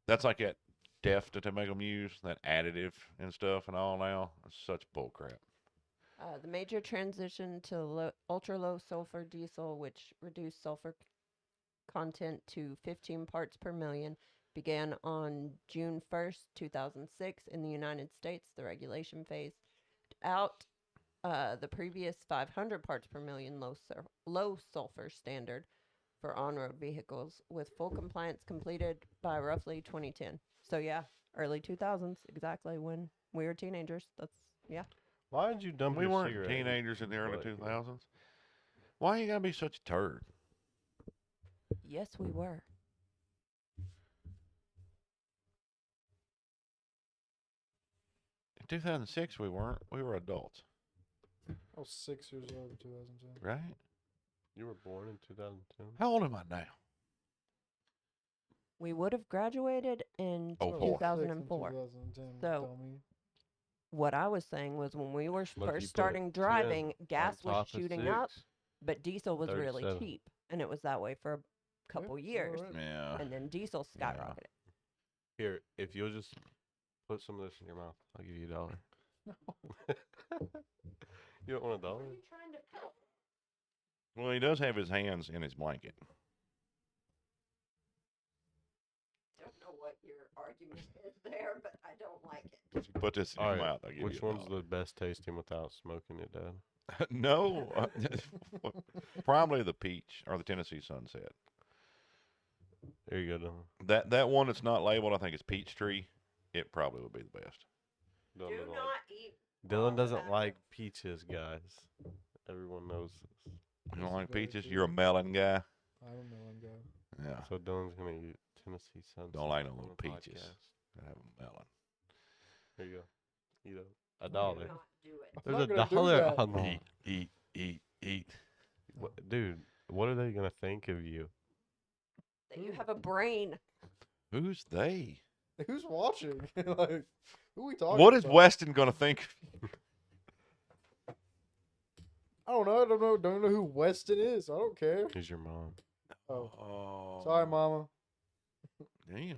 That's like that DEF that they make them use, that additive and stuff and all now. It's such bull crap. The major transition to ultra-low sulfur diesel, which reduced sulfur content to 15 parts per million, began on June 1st, 2006 in the United States. The regulation phased out the previous 500 parts per million low sulfur standard for on-road vehicles, with full compliance completed by roughly 2010. So yeah, early 2000s, exactly when we were teenagers. That's, yeah. Why did you dump We your weren't cigarette? teenagers in the early Like, 2000s. Why you gotta be such a turd? Yes, we were. In 2006, we weren't. We were adults, I was 6 years old in 2010. right? You were born in 2010. How old am I now? We would have graduated in Oh, I was 6 four. in 2004. 2010, So- dummy. What I was saying was when we were But you first put starting 10 driving, gas on was top of shooting up, 6. but diesel was really 37. cheap. And it was that way for a couple Yeah, years. alright. Yeah. And then diesel Yeah. skyrocketed. Here, if you'll just Put some of this in your mouth. I'll give you $1. No. You don't want $1? What are you trying to? Well, he does have his hands in his blanket. Don't know what your argument is there, but I don't like it. If you put this in All your right, mouth, I'll give which you one's $1. the best tasting without smoking it, Dad? No, probably the peach or the Tennessee Sunset. There you go, Dylan. That one that's not labeled, I think it's Peachtree. It probably would be the best. Do Dylan doesn't not like, eat. Dylan doesn't tobacco. like peaches, guys. Everyone knows this. You don't This like is very peaches? true. You're a melon guy. I'm a melon guy. Yeah. So Dylan's gonna eat Tennessee Sunset. Don't like no on little the peaches. podcast. I have a melon. There you go. Eat a Do $1. not do it. I'm There's not a gonna do $1 that. on there. Eat. Dude, what are they gonna think of you? That you have a brain. Who's they? Who's watching? Like, who are we talking What is about? Weston going to think? I don't know. I don't know who Weston is. I don't care. Who's your mom? Oh, sorry, Mama. Damn.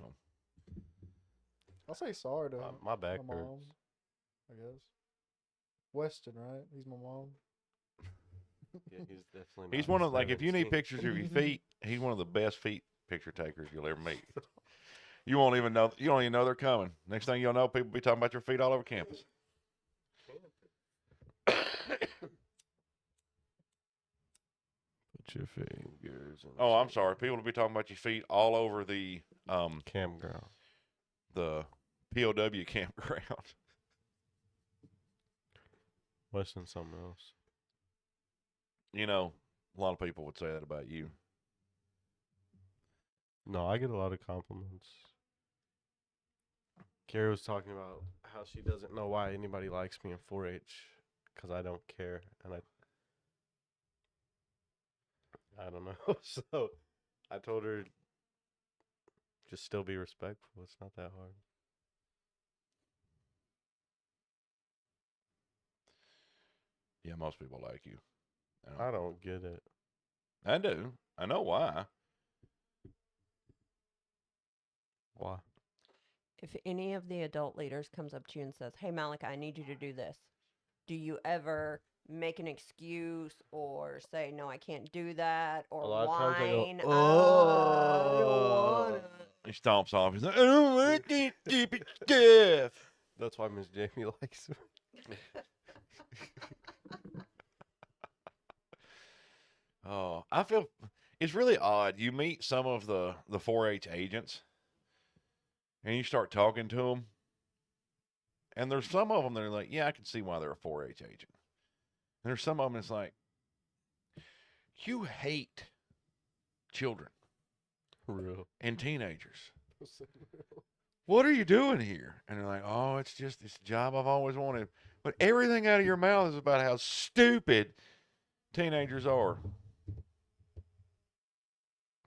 I'll say sorry to My back my hurts. mom. I guess. Weston, right? He's my mom. Yeah, he's definitely. He's not one of, like, if you need 17. pictures of your feet, he's one of the best feet picture takers you'll ever meet. You won't even know. You don't even know they're coming. Next thing you'll know, people be talking about your feet all over campus. Put your fingers. in Oh, I'm the sorry. People will be talking about your feet all over the campground. the POW campground. Less than something else. You know, a lot of people would say that about you. No, I get a lot of compliments. Carrie was talking about how she doesn't know why anybody likes me in 4-H because I don't care, and I don't know. So I told her just still be respectful. It's not that hard. Yeah, most people like you. I don't get it. I do. I know why. Why? If any of the adult leaders comes up to you and says, "Hey, Malik, I need you to do this," do you ever make an excuse or say, "No, I can't do that," or A lot of times I go, whine? I don't wanna." He stomps off. He's like, I don't want that stupid stuff. That's why Miss Jamie likes me. Oh, I feel it's really odd. You meet some of the 4-H agents, and you start talking to them, and there's some of them that are like, yeah, I can see why they're a 4-H agent. And there's some of them that's like, you hate children Real. and teenagers. What are you doing here? And they're like, oh, it's a job I've always wanted. But everything out of your mouth is about how stupid teenagers are.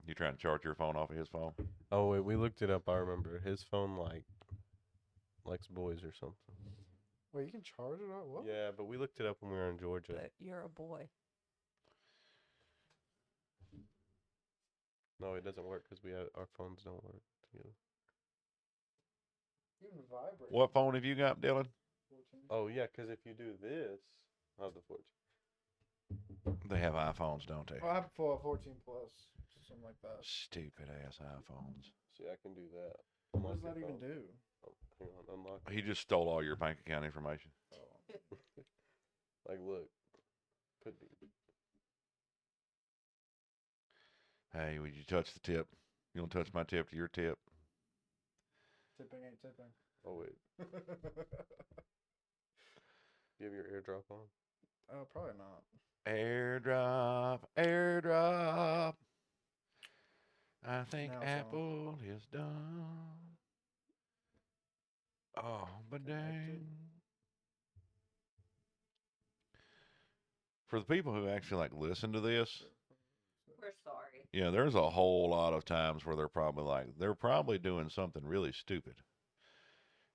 You trying to charge your phone off of his phone? Oh wait, we looked it up. I remember his phone likes boys or something. Wait, you can charge it out? What? Yeah, but we looked it up when we were in Georgia. But you're a boy. No, it doesn't work because our phones don't work together. You can vibrate. What phone have you got, Dylan? Oh yeah, because if you do this, I have the 14. They have iPhones, don't they? I have for 14 plus, something like that. Stupid ass iPhones. See, I can do that. What does Unlock that your even phone. do? Oh, hang on, unlock. He just stole all your bank account information. Oh. Like, look, could be. Hey, would you touch the tip? You don't touch my tip to your tip. Tipping ain't tipping. Oh wait, you have your AirDrop on? Probably not. Airdrop, airdrop. I think Now it's on. Apple is done. Oh, but Connected. dang. For the people who actually like listen to this, We're sorry. yeah, there's a whole lot of times where they're probably doing something really stupid.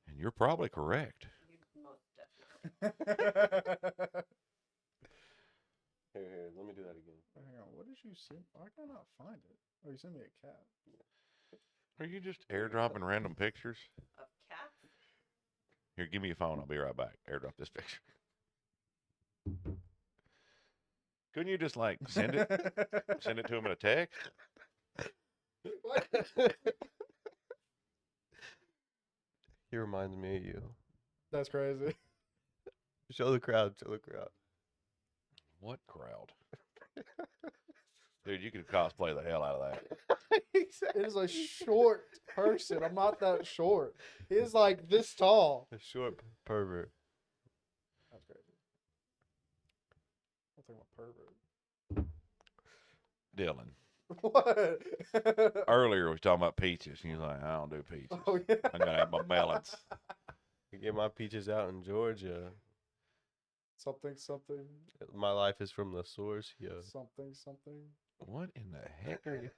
And you're probably correct. You most definitely. Here, let me do that again. Hang on, what did you send? Why can I not find it? Oh, you sent me a cat. Are you just airdropping random pictures? Of cats? Here, give me your phone. I'll be right back. Airdrop this picture. Couldn't you just like send it to him in a text? He reminds me of you. That's crazy. Show the crowd. Show the crowd. What crowd? Dude, you could cosplay the hell out of that. It is a short person. I'm not that short. He's like this tall. A short pervert. That's crazy. I'm talking about pervert. Dylan. What? Earlier we was talking about peaches. And he was like, I don't do peaches. Oh yeah. I gotta have my melons. I get my peaches out in Georgia. Something. My life is from the source. Yeah. Something. What in the heck are you?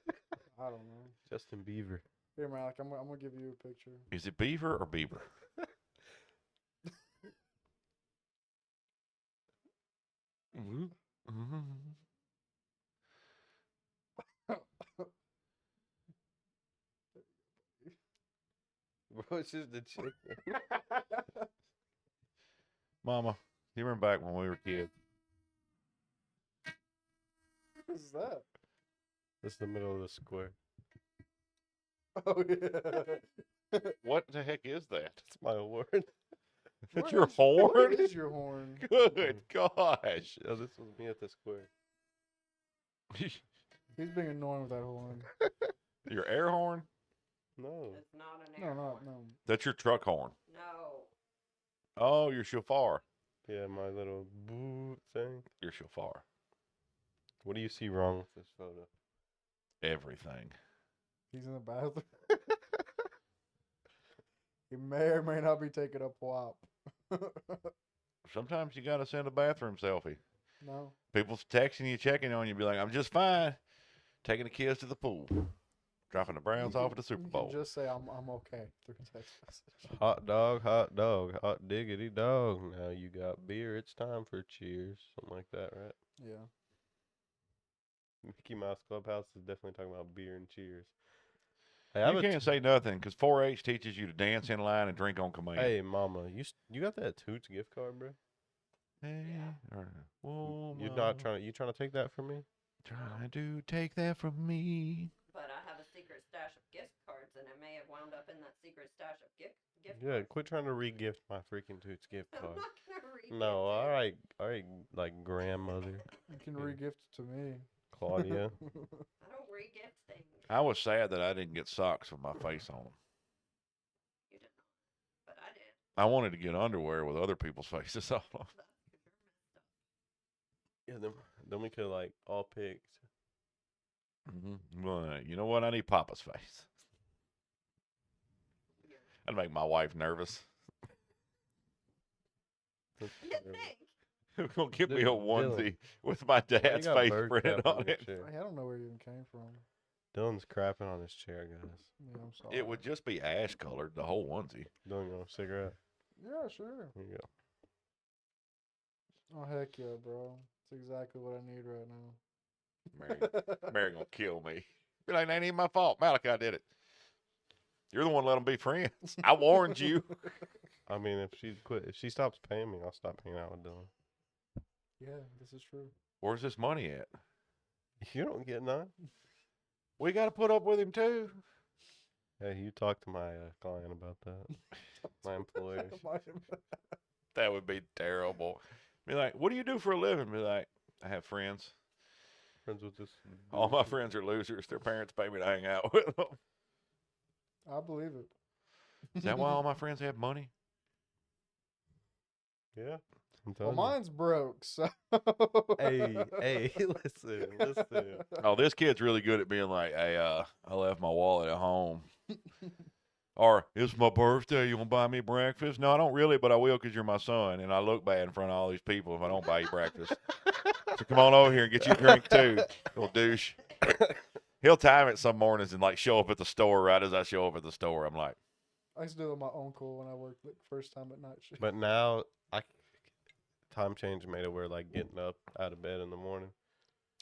I don't know. Justin Bieber. Here, Malik, I'm gonna give you a picture. Is it beaver or beaver? Bro, it's just the chicken. Mama, you remember back when we were kids? What is that? That's the middle of the square. Oh yeah. What the heck is that? That's my horn. That's What your is- horn? What is your horn? Good gosh. Oh, this was me at the square. He's being annoying with that horn. Your air horn? No. It's not an No, air no, horn. no. That's your truck horn. No. Oh, your shofar. Yeah, my little boo thing. Your shofar. What do you see wrong with this photo? Everything. He's in the bathroom. He may or may not be taking a WAP. Sometimes you gotta send a bathroom selfie. No. People's texting you, checking on you, be like, I'm just fine. Taking the kids to the pool. Dropping the Browns off at the Super You Bowl. can just say I'm okay through text message. Hot dog, diggity dog. Now you got beer. It's time for cheers. Something like that, right? Yeah. Mickey Mouse Clubhouse is definitely talking about beer and cheers. Hey, I You have a can't say nothing because 4-H teaches you to dance in line and drink on command. Hey, mama, you got that Toots gift card, bro? Hey, whoa, You're not trying to. You trying to take that from me? trying to take that from me. But I have a secret stash of gift cards, and it may have wound up in that secret stash of gift Yeah, cards. quit trying to re-gift my freaking Toots gift I'm card. not gonna read No, all right, like grandmother You can Yeah. re-gift it to me. Claudia. I don't re-gift things. I was sad that I didn't get socks with my face on them. You did not, but I did. I wanted to get underwear with other people's faces on them. That's 'cause you're messed up. Yeah, then we could like all pick. Well, you know what? I need Papa's face. That'd make my wife nervous. You think? Who's gonna give me a Dylan. onesie with my Why you dad's got face bird printed crap on your it? chair? I don't know where it even came from. Dylan's crapping on his chair, guys. Yeah, I'm sorry. It would just be ash colored, the whole onesie. Dylan, you want a cigarette? Yeah, sure. Here you go. Oh heck yeah, bro. It's exactly what I need right Mary, Mary gonna kill me. Be like, ain't even my fault. Malachi did it. You're the one let them be friends. I warned you. I mean, if she stops paying me, I'll stop hanging out with Dylan. Yeah, this is true. Where's this money at? You don't get none. We got to put up with him too. Hey, you talk to my client about that. My employers. That would be terrible. Be like, what do you do for a living? Be like, I have friends. Friends with this. All my friends are losers. Their parents pay me to hang out with them. I believe it. Is that why all my friends have money? Yeah. I'm Well, telling mine's broke, so. you. Hey, listen. Oh, this kid's really good at being like, hey, I left my wallet at home. Or, it's my birthday. You want to buy me breakfast? No, I don't really, but I will because you're my son. And I look bad in front of all these people if I don't buy you breakfast. So come on over here and get you a drink too, little douche. He'll time it some mornings and like show up at the store right as I show up at the store. I'm like, I used to do it with my uncle when I worked like, first time at night shift. But now, time change made it where like getting up out of bed in the morning.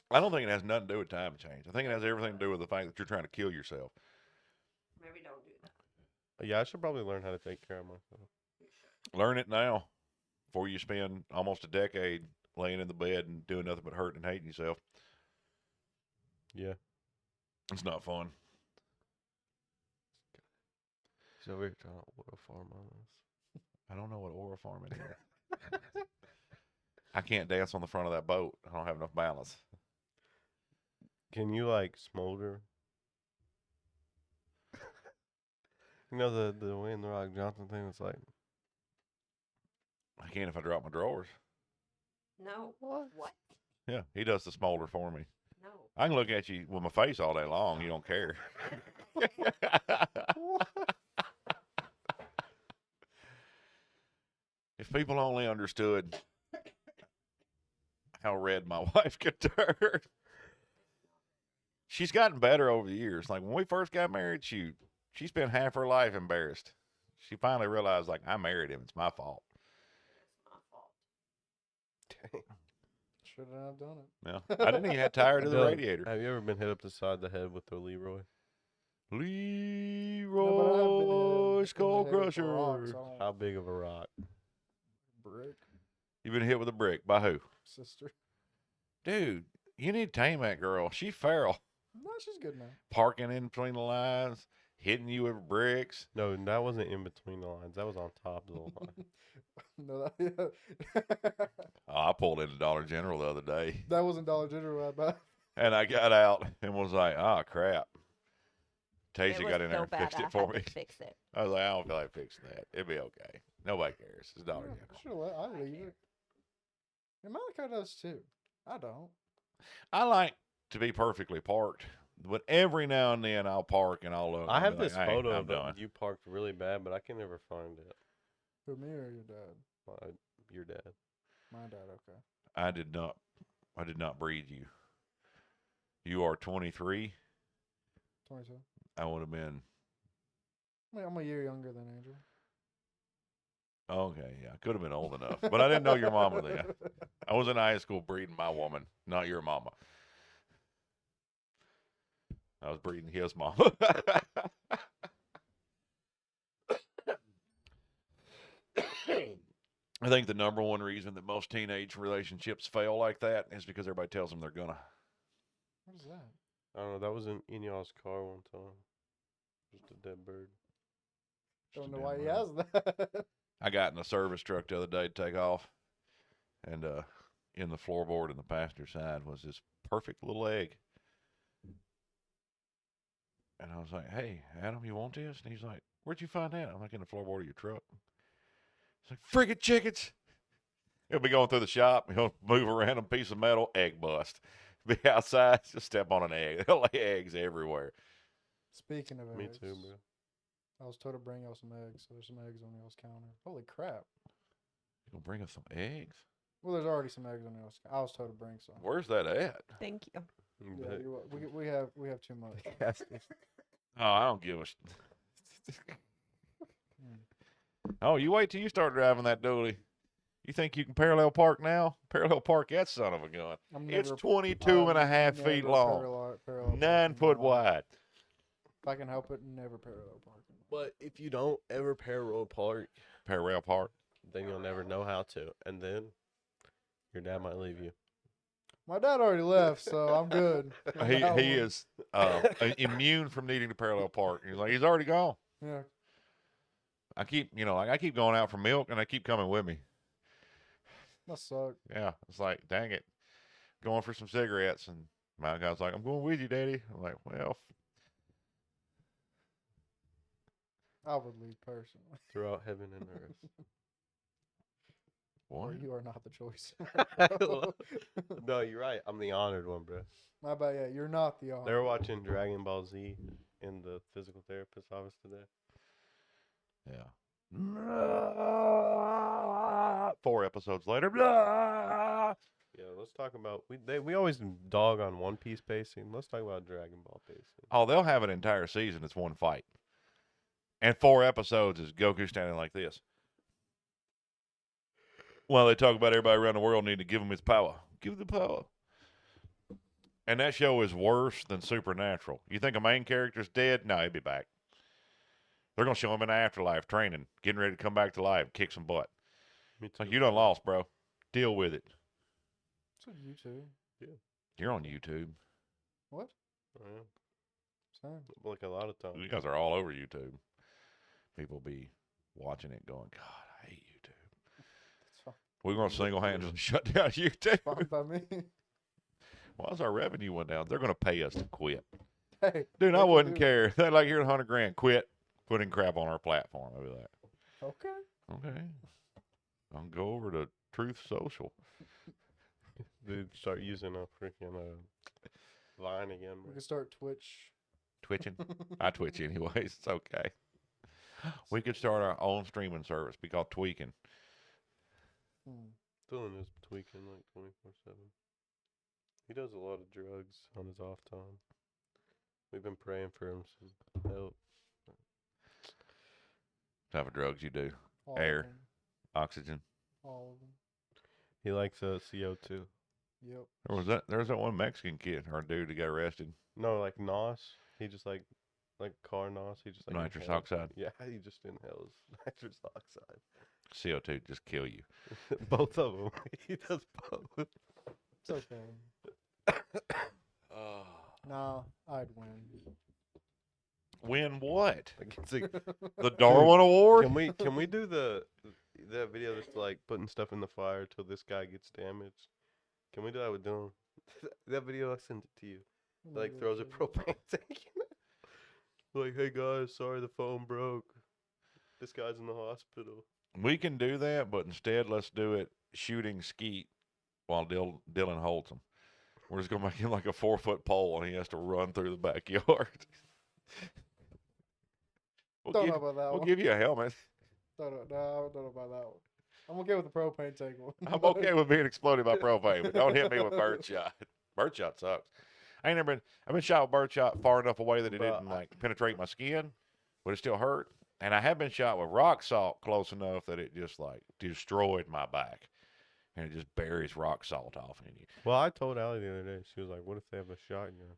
I don't think it has nothing to do with time change. I think it has everything to do with the fact that you're trying to kill yourself. Maybe don't do that. Yeah, I should probably learn how to take care of myself. Learn it now before you spend almost a decade laying in the bed and doing nothing but hurting and hating yourself. Yeah. It's not fun. He's over here trying to oil farm on us. I don't know what oil farming is. I can't dance on the front of that boat. I don't have enough balance. Can you like smolder? You know the Wayne the Rock Johnson thing. It's like I can if I drop my drawers. No. What? Yeah, he does the smolder for me. No. I can look at you with my face all day long. You don't care. If people only understood how red my wife could turn. She's gotten better over the years. Like when we first got married, she spent half her life embarrassed. She finally realized, like, I married him. It's my fault. It's my fault. dang. Shouldn't have done it. Yeah, I didn't even get tired of the Doug, radiator. Have you ever been hit up the side of the head with the Leroy? Leroy Skull Crusher. How big of a rock? Brick You've been hit with a brick by who? sister. Dude, you need to tame that girl. She's feral. No, she's good now. Parking in between the lines, hitting you with bricks. No, that wasn't in between the lines. That was on top of the line. No, Oh, I pulled into Dollar General the other day, that wasn't Dollar General right back. and I got out and was like, oh, crap. It Tasia was got in there so and bad, fixed I it for had me. to fix it. I was like, I don't feel like fixing that. It'll be okay. Nobody cares. It's Dollar General. I leave it. And Malachi does too. I don't. I like to be perfectly parked, but every now and then I'll park and I'll look. I and have be like, this "Hey, photo I'm of done." you parked really bad, but I can never find it. Who, me or your dad? Your dad. My dad, okay. I did not breed you. You are 23. 22. I would have been. I'm a year younger than Andrew. Okay, yeah, I could have been old enough, but I didn't know your mama then. I was in high school breeding my woman, not your mama. I was breeding his mama. I think the number one reason that most teenage relationships fail like that is because everybody tells them they're gonna. What is that? I don't know. That was in y'all's car one time. Just a dead bird. Don't Just know a why damn he bird. has that. I got in a service truck the other day to take off, and in the floorboard in the passenger side was this perfect little egg. And I was like, "Hey, Adam, you want this?" And he's like, "Where'd you find that?" I'm like, "In the floorboard of your truck." He's like, "Friggin' chickens!" He'll be going through the shop. He'll move a random piece of metal, egg bust. Be outside, just step on an egg. They'll lay eggs everywhere. Speaking of Me eggs, too, bro. I was told to bring y'all some eggs. So there's some eggs on y'all's counter. Holy crap. You gonna bring us some eggs? Well, there's already some eggs on y'all's. I was told to bring some. Where's that at? Thank you. Yeah, we have too much. Oh, I don't give a. Hmm. Oh, you wait till you start driving that dually. You think you can parallel park now? Parallel park that son of a gun. It's 22 and a half feet long, 9 foot wide. If I can help it, never parallel parking. But if you don't ever parallel park, Parallel park. then you'll never know how to, and then your dad might leave you. My dad already left, so I'm good. on He that he one. is immune from needing to parallel park. He's like, he's already gone. Yeah. I keep going out for milk, and they keep coming with me. That sucked. Yeah, it's like, dang it, going for some cigarettes, and my guy's like, I'm going with you, Daddy. I'm like, well, I would leave personally. Throughout heaven and earth. Or what? you are not the choice. No, you're right. I'm the honored one, bro. My bad. Yeah, you're not the They were watching Dragon Ball Z in the physical therapist office today. Yeah. 4 episodes later. Blah. Yeah, let's talk about we always dog on One Piece pacing. Let's talk about Dragon Ball pacing. Oh, they'll have an entire season. It's one fight, and 4 episodes is Goku standing like this. Well, they talk about everybody around the world need to give him his power. Give him the power. And that show is worse than Supernatural. You think a main character's dead? No, he'll be back. They're gonna show him in the afterlife training, getting ready to come back to life, kick some butt. Me It's like too. you done lost, bro. Deal with it. It's on YouTube. You're on YouTube. What? Oh, yeah. Same. Like a lot of times. You guys are all over YouTube. People be watching it, going, "God, I hate YouTube." That's fine. We're gonna single-handedly shut down YouTube. Fine by me. Why is our revenue went down? They're gonna pay us to quit. Hey. Dude, they I can wouldn't do care. They're like, here's $100,000. Quit putting crap on our platform. I'd be like, it. Okay. okay. I'll go over to Truth Social. Dude, start using a freaking Vine again. We bro. can start Twitch. Twitching. I twitch anyways. It's okay. We could start our own streaming service. Be called Tweaking. Hmm. Dylan is tweaking like 24/7. He does a lot of drugs on his off time. We've been praying for him some help. What type of drugs you do? All Air. Of them. Oxygen. All of them. He likes CO2. Yep. There's that one Mexican kid or dude that got arrested. No, like NOS. He just like car NOS. He just like Nitrous inhales- oxide. Yeah, he just inhales nitrous oxide. CO2 just kill you. Both of them. He does both. It's okay. Nah, I'd win. Win what? Like, it's like, The Darwin Award? can we do that video that's like putting stuff in the fire till this guy gets damaged? Can we do that with Dylan? That video, I sent it to you. Like throws a propane tank in it. Like, hey guys, sorry the phone broke. This guy's in the hospital. We can do that, but instead let's do it shooting skeet while Dylan holds him. We're just going to make him like a 4-foot pole and he has to run through the backyard. Don't know about that We'll one. give you a helmet. No, I don't know about that one. I'm okay with the propane tank one. I'm okay with being exploded by propane, but don't hit me with birdshot. Birdshot sucks. I've been shot with birdshot far enough away that it Bro, didn't like penetrate my skin, but it still hurt. And I have been shot with rock salt close enough that it just like destroyed my back. And it just buries rock salt off in you. Well, I told Allie the other day. She was like, "What if they have a shotgun?"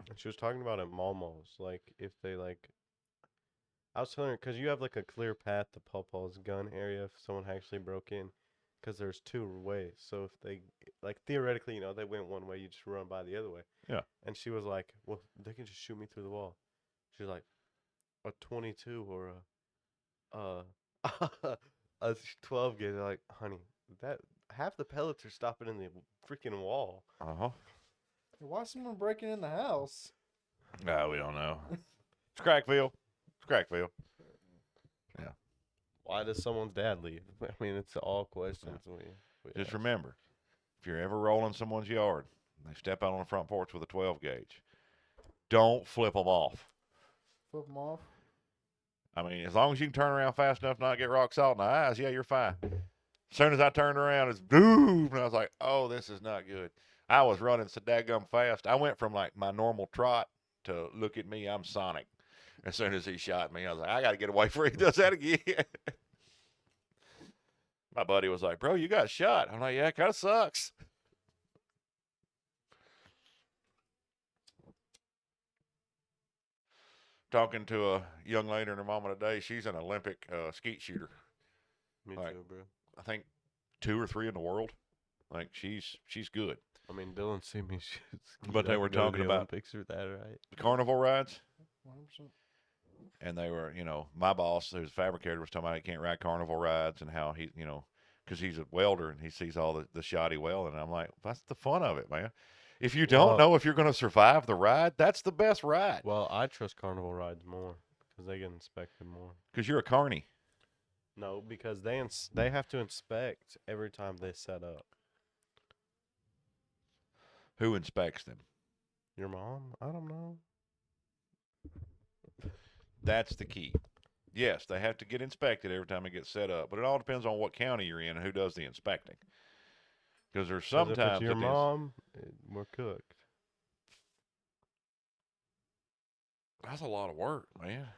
And she was talking about at malls, like if they like. I was telling her because you have like a clear path to Paul's gun area if someone actually broke in, because there's two ways. So if they like theoretically, they went one way, you just run by the other way. Yeah. And she was like, "Well, they can just shoot me through the wall." She was like, "A 22 or a 12 gauge." Like, honey, that half the pellets are stopping in the freaking wall. Uh-huh. Why is someone breaking in the house? No, we don't know. It's Crackville. It's Crackville. Why does someone's dad leave? I mean, it's all questions. We Just ask. remember, if you're ever rolling someone's yard, and they step out on the front porch with a 12 gauge, don't flip them off. Flip them off. I mean, as long as you can turn around fast enough to not get rock salt in the eyes, yeah, you're fine. As soon as I turned around, it's boom, and I was like, oh, this is not good. I was running so daggum fast. I went from like my normal trot to look at me, I'm Sonic. As soon as he shot me, I was like, I got to get away before he does that again. My buddy was like, bro, you got shot. I'm like, yeah, it kind of sucks. Talking to a young lady and her mama today. She's an Olympic skeet shooter. Me Like- too, bro. I think 2 or 3 in the world. Like she's good. I mean, Dylan see me shoot. But they were talking about- Olympics or that, right? The carnival rides. 100%. And they were, my boss, who's a fabricator, was talking about he can't ride carnival rides and how he, because he's a welder and he sees all the shoddy welding. And I'm like, that's the fun of it, man. If you don't Well- know if you're going to survive the ride, that's the best ride. Well, I trust carnival rides more because they get inspected more. Because you're a carny. No, because they have to inspect every time they set up. Who inspects them? Your mom? I don't know. That's the key. Yes, they have to get inspected every time it gets set up, but it all depends on what county you're in and who does the inspecting. Because there's 'Cause sometimes if it's your that the- mom, we're cooked. that's a lot of work, man.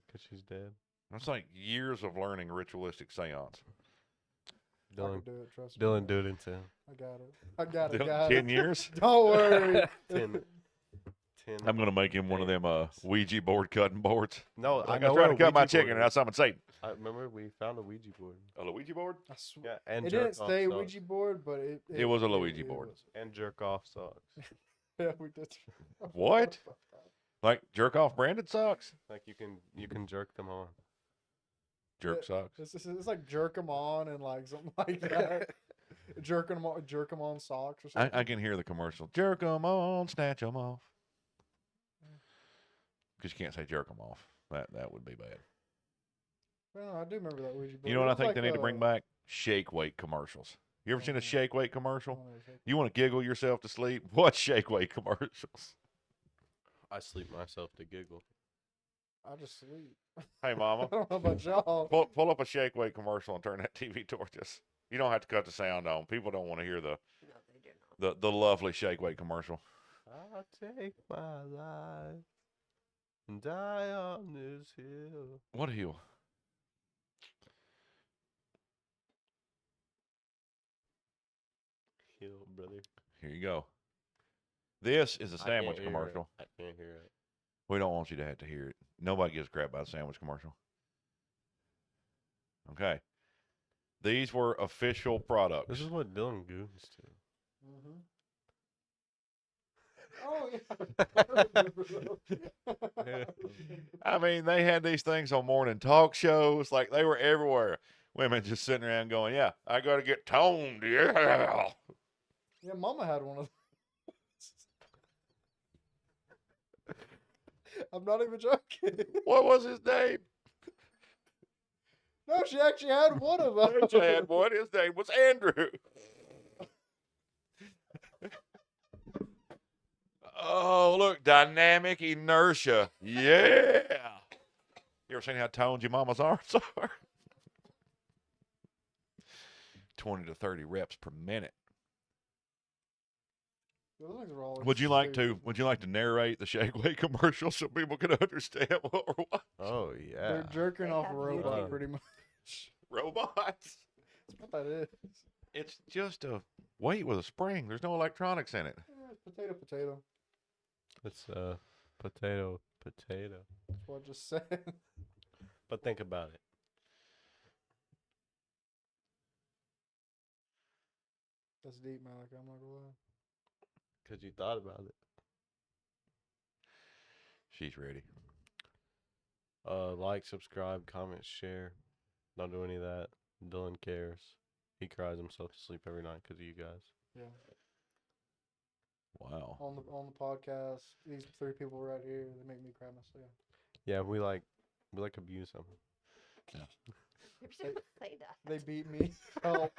Because she's dead. That's like years of learning ritualistic seance. I can Dylan, do it. Trust me. Dylan, do it in 10. I got it. I got it. Got 10 it. years? Don't worry. 10 10. I'm gonna make him one of them days. Ouija board cutting boards. No, Like I I know was trying where to a cut my Ouija chicken, board and I saw Satan. I remember we found a Ouija board. A Luigi board? I swear. Yeah, and It jerk didn't off stay socks. Ouija board, but It was a Luigi board. And jerk off socks. Yeah, we did. I forgot What? about that. Like jerk off branded socks? Like you can jerk them on. Jerk Yeah, socks. It's like jerk them on and like something like that. jerk them on socks or something. I can hear the commercial. Jerk 'em on, snatch 'em off. Because you can't say jerk 'em off. That would be bad. Well, I do remember that Ouija board. You know what It I was think like, they need to bring back? Shake weight commercials. You ever seen a shake weight commercial? You want to giggle yourself to sleep? Watch shake weight commercials. I sleep myself to giggle. I just sleep. Hey, I mama, don't know about y'all. pull up a shake weight commercial and turn that TV towards us. You don't have to cut the sound on. People don't want to hear No, they do not. the lovely shake weight commercial. I'll take my life and die on this hill. What hill? Hill, brother. Here you go. This is a I can't sandwich hear it. commercial. I can't hear it. We don't want you to have to hear it. Nobody gives a crap about a sandwich commercial. Okay. These were official products. This is what Dylan goons do. Mm-hmm. Oh yeah. I mean, they had these things on morning talk shows. Like, they were everywhere. Women just sitting around going, yeah, I got to get toned. Yeah. Yeah, Mama had one of those. I'm not even joking. What was his name? No, she actually had one of them. Rachel had one. His name was Andrew. Oh, look, dynamic inertia. Yeah. You ever seen how toned your mama's arms are? 20 to 30 reps per minute. Those things were always Would you like stupid. to narrate the shake weight commercial so people can understand what we're watching? Oh yeah. They're jerking They off a have robot, YouTube. pretty much. Robots. That's what that is. It's just a weight with a spring. There's no electronics in it. Yeah, potato. It's potato. That's what I just said. But think about it. That's deep, Malik. I'm not gonna lie. Cause you thought about it. She's ready. Like, subscribe, comment, share. Don't do any of that. Dylan cares. He cries himself to sleep every night because of you guys. Yeah. Wow. On the podcast, these three people right here, they make me cry myself. Yeah, we like abuse them. You shouldn't say that. They beat me. Help.